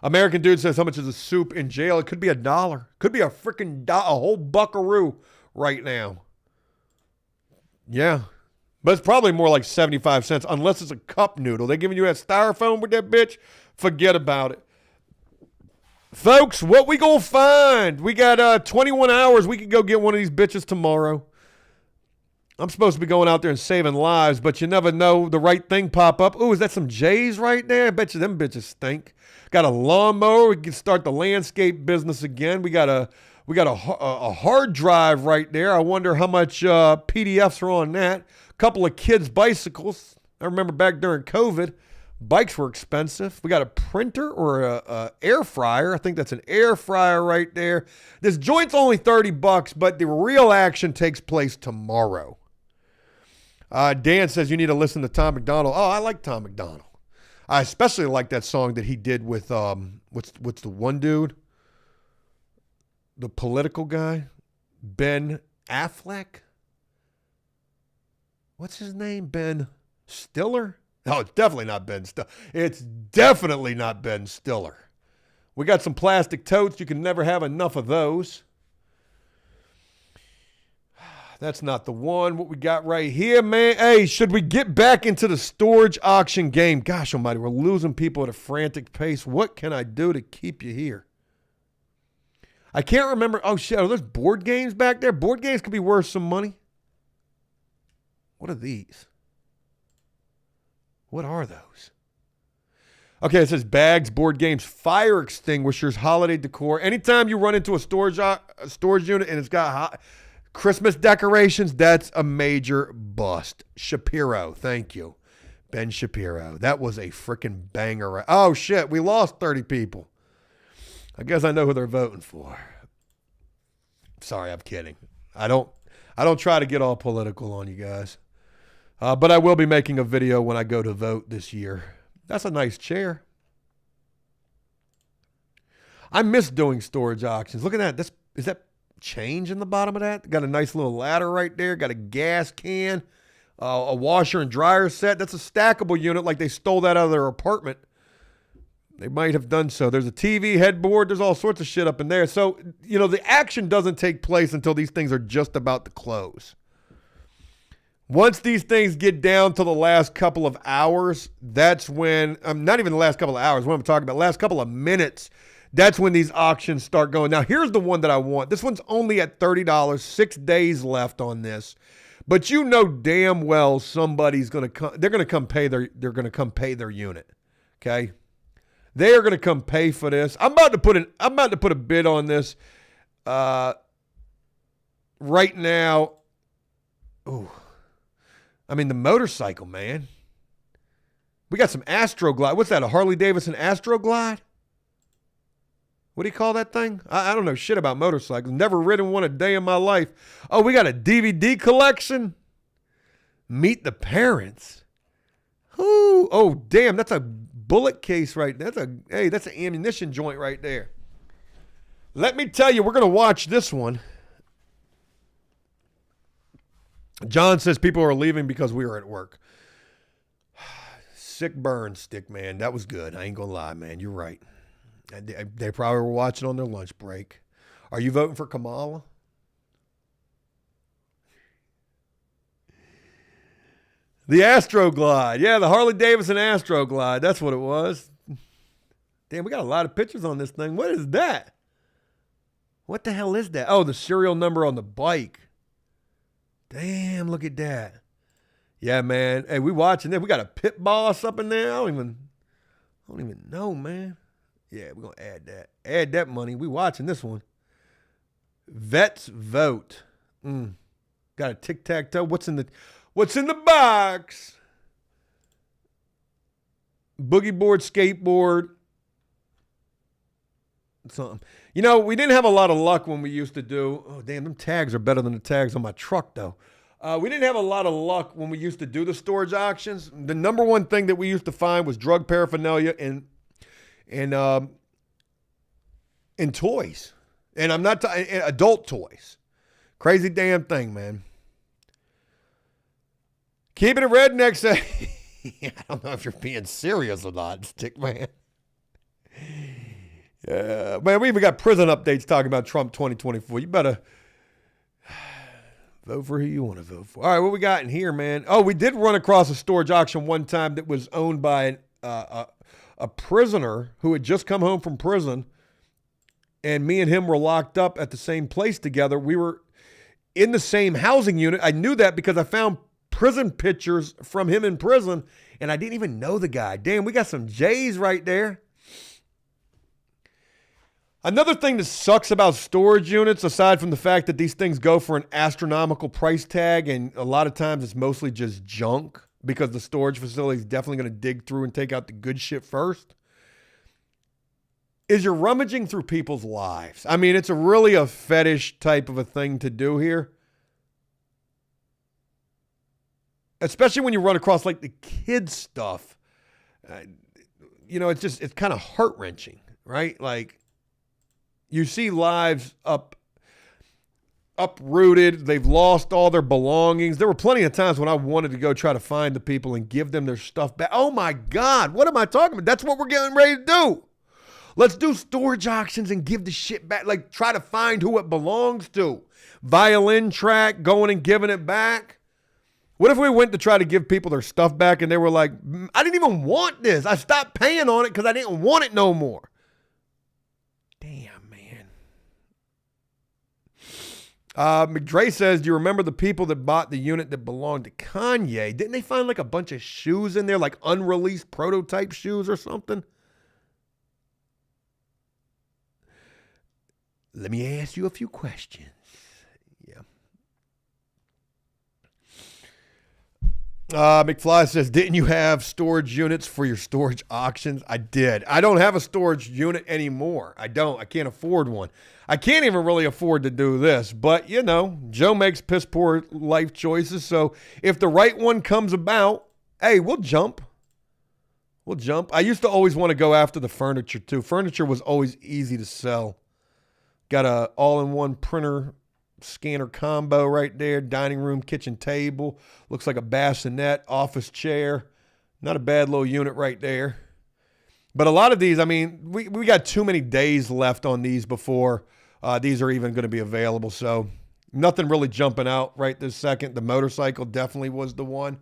American Dude says, how much is a soup in jail? It could be $1. Could be a whole buckaroo right now. Yeah. But it's probably more like 75 cents, unless it's a cup noodle. They giving you that styrofoam with that bitch? Forget about it. Folks, what we gonna find? We got 21 hours. We could go get one of these bitches tomorrow. I'm supposed to be going out there and saving lives, but you never know. The right thing pop up. Ooh, is that some J's right there? I bet you them bitches stink. Got a lawnmower. We can start the landscape business again. We got a hard drive right there. I wonder how much PDFs are on that. Couple of kids' bicycles. I remember back during COVID, bikes were expensive. We got a printer or a air fryer. I think that's an air fryer right there. This joint's only $30, but the real action takes place tomorrow. Dan says you need to listen to Tom McDonald. Oh, I like Tom McDonald. I especially like that song that he did with what's the one dude? The political guy, Ben Affleck. What's his name? Ben Stiller? No, it's definitely not Ben Stiller. It's definitely not Ben Stiller. We got some plastic totes. You can never have enough of those. That's not the one. What we got right here, man. Hey, should we get back into the storage auction game? Gosh almighty, we're losing people at a frantic pace. What can I do to keep you here? I can't remember. Oh, shit. Are there board games back there? Board games could be worth some money. What are these? What are those? Okay, it says bags, board games, fire extinguishers, holiday decor. Anytime you run into a storage unit and it's got Christmas decorations, that's a major bust. Shapiro, thank you. Ben Shapiro. That was a freaking banger. Oh, shit, we lost 30 people. I guess I know who they're voting for. Sorry, I'm kidding. I don't try to get all political on you guys. But I will be making a video when I go to vote this year. That's a nice chair. I miss doing storage auctions. Look at that. Is that change in the bottom of that? Got a nice little ladder right there. Got a gas can, a washer and dryer set. That's a stackable unit, like they stole that out of their apartment. They might have done so. There's a TV headboard. There's all sorts of shit up in there. So, the action doesn't take place until these things are just about to close. Once these things get down to the last couple of hours, that's when, not even the last couple of hours, what I'm talking about, last couple of minutes, that's when these auctions start going. Now, here's the one that I want. This one's only at $30, 6 days left on this. But you know damn well somebody's going to come, they're going to come pay their unit. Okay? They are going to come pay for this. I'm about to put a bid on this. right now, ooh, I mean, the motorcycle, man. We got some Astroglide. What's that, a Harley-Davidson Astroglide? What do you call that thing? I don't know shit about motorcycles. Never ridden one a day in my life. Oh, we got a DVD collection. Meet the Parents. Ooh, oh, damn, that's a bullet case right there. That's an ammunition joint right there. Let me tell you, we're going to watch this one. John says people are leaving because we were at work. Sick burn stick, man. That was good. I ain't going to lie, man. You're right. They probably were watching on their lunch break. Are you voting for Kamala? The Astroglide. Yeah, the Harley-Davidson Astroglide. That's what it was. Damn, we got a lot of pictures on this thing. What is that? What the hell is that? Oh, the serial number on the bike. Damn, look at that. Yeah, man. Hey, we watching this. We got a pit boss up in there. I don't even know, man. Yeah, we're going to add that. Add that money. We watching this one. Vets vote. Got a tic-tac-toe. What's in the box? Boogie board, skateboard. Something. You know, we didn't have a lot of luck when we used to do. Oh, damn, them tags are better than the tags on my truck, though. We didn't have a lot of luck when we used to do the storage auctions. The number one thing that we used to find was drug paraphernalia and toys. And I'm not adult toys. Crazy damn thing, man. Keeping it redneck say, I don't know if you're being serious or not, Stick Man. Man, we even got prison updates talking about Trump 2024. You better vote for who you want to vote for. All right, what we got in here, man? Oh, we did run across a storage auction one time that was owned by a prisoner who had just come home from prison, and me and him were locked up at the same place together. We were in the same housing unit. I knew that because I found prison pictures from him in prison, and I didn't even know the guy. Damn, we got some J's right there. Another thing that sucks about storage units, aside from the fact that these things go for an astronomical price tag, and a lot of times it's mostly just junk because the storage facility is definitely going to dig through and take out the good shit first, is you're rummaging through people's lives. I mean, it's really a fetish type of a thing to do here. Especially when you run across like the kids stuff. It's kind of heart-wrenching, right? Like, you see lives uprooted. They've lost all their belongings. There were plenty of times when I wanted to go try to find the people and give them their stuff back. Oh my God, what am I talking about? That's what we're getting ready to do. Let's do storage auctions and give the shit back. Like, try to find who it belongs to. Violin track, going and giving it back. What if we went to try to give people their stuff back and they were like, I didn't even want this. I stopped paying on it because I didn't want it no more. Damn, man. McDre says, do you remember the people that bought the unit that belonged to Kanye? Didn't they find like a bunch of shoes in there, like unreleased prototype shoes or something? Let me ask you a few questions. Yeah. McFly says, didn't you have storage units for your storage auctions? I did. I don't have a storage unit anymore. I don't. I can't afford one. I can't even really afford to do this. But, Joe makes piss poor life choices. So if the right one comes about, hey, we'll jump. We'll jump. I used to always want to go after the furniture, too. Furniture was always easy to sell. Got a all-in-one printer scanner combo right there. Dining room, kitchen table. Looks like a bassinet, office chair. Not a bad little unit right there. But a lot of these, I mean, we got too many days left on these before these are even going to be available. So nothing really jumping out right this second. The motorcycle definitely was the one.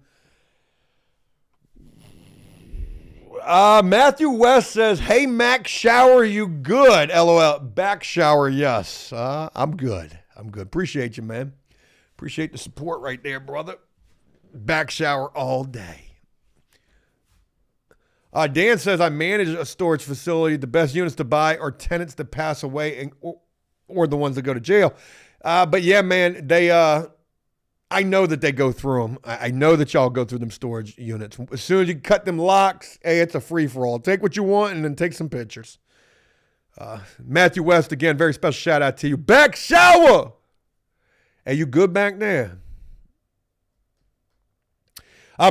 Matthew West says, hey, Mac Shower, you good? LOL. Back shower, yes. I'm good. I'm good. Appreciate you, man. Appreciate the support right there, brother. Back shower all day. Dan says, I manage a storage facility. The best units to buy are tenants that pass away or the ones that go to jail. But yeah, man, they I know that they go through them. I know that y'all go through them storage units. As soon as you cut them locks, hey, it's a free-for-all. Take what you want and then take some pictures. Matthew West, again, very special shout-out to you. Back shower! Hey, you good back there?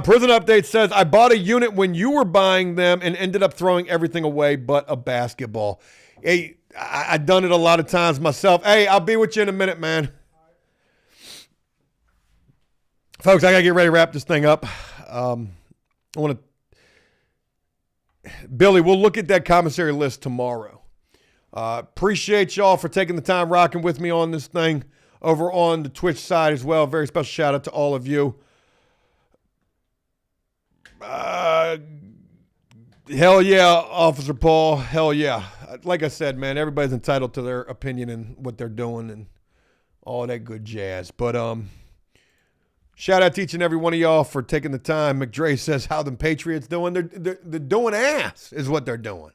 Prison Update says, I bought a unit when you were buying them and ended up throwing everything away but a basketball. Hey, I've done it a lot of times myself. Hey, I'll be with you in a minute, man. Folks, I got to get ready to wrap this thing up. Billy, we'll look at that commissary list tomorrow. Appreciate y'all for taking the time rocking with me on this thing over on the Twitch side as well. Very special shout out to all of you. Hell yeah, Officer Paul. Hell yeah. Like I said, man, everybody's entitled to their opinion and what they're doing and all that good jazz. But shout out to each and every one of y'all for taking the time. McDre says, how them Patriots doing? They're doing ass is what they're doing.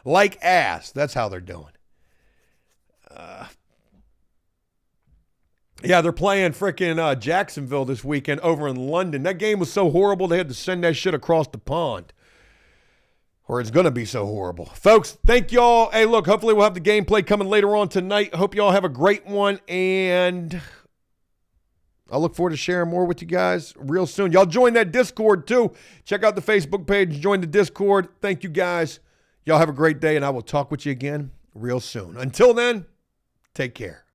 Like ass. That's how they're doing. Yeah, they're playing frickin' Jacksonville this weekend over in London. That game was so horrible they had to send that shit across the pond. Or it's going to be so horrible. Folks, thank y'all. Hey, look, hopefully we'll have the gameplay coming later on tonight. Hope y'all have a great one, and I look forward to sharing more with you guys real soon. Y'all join that Discord, too. Check out the Facebook page. Join the Discord. Thank you, guys. Y'all have a great day, and I will talk with you again real soon. Until then, take care.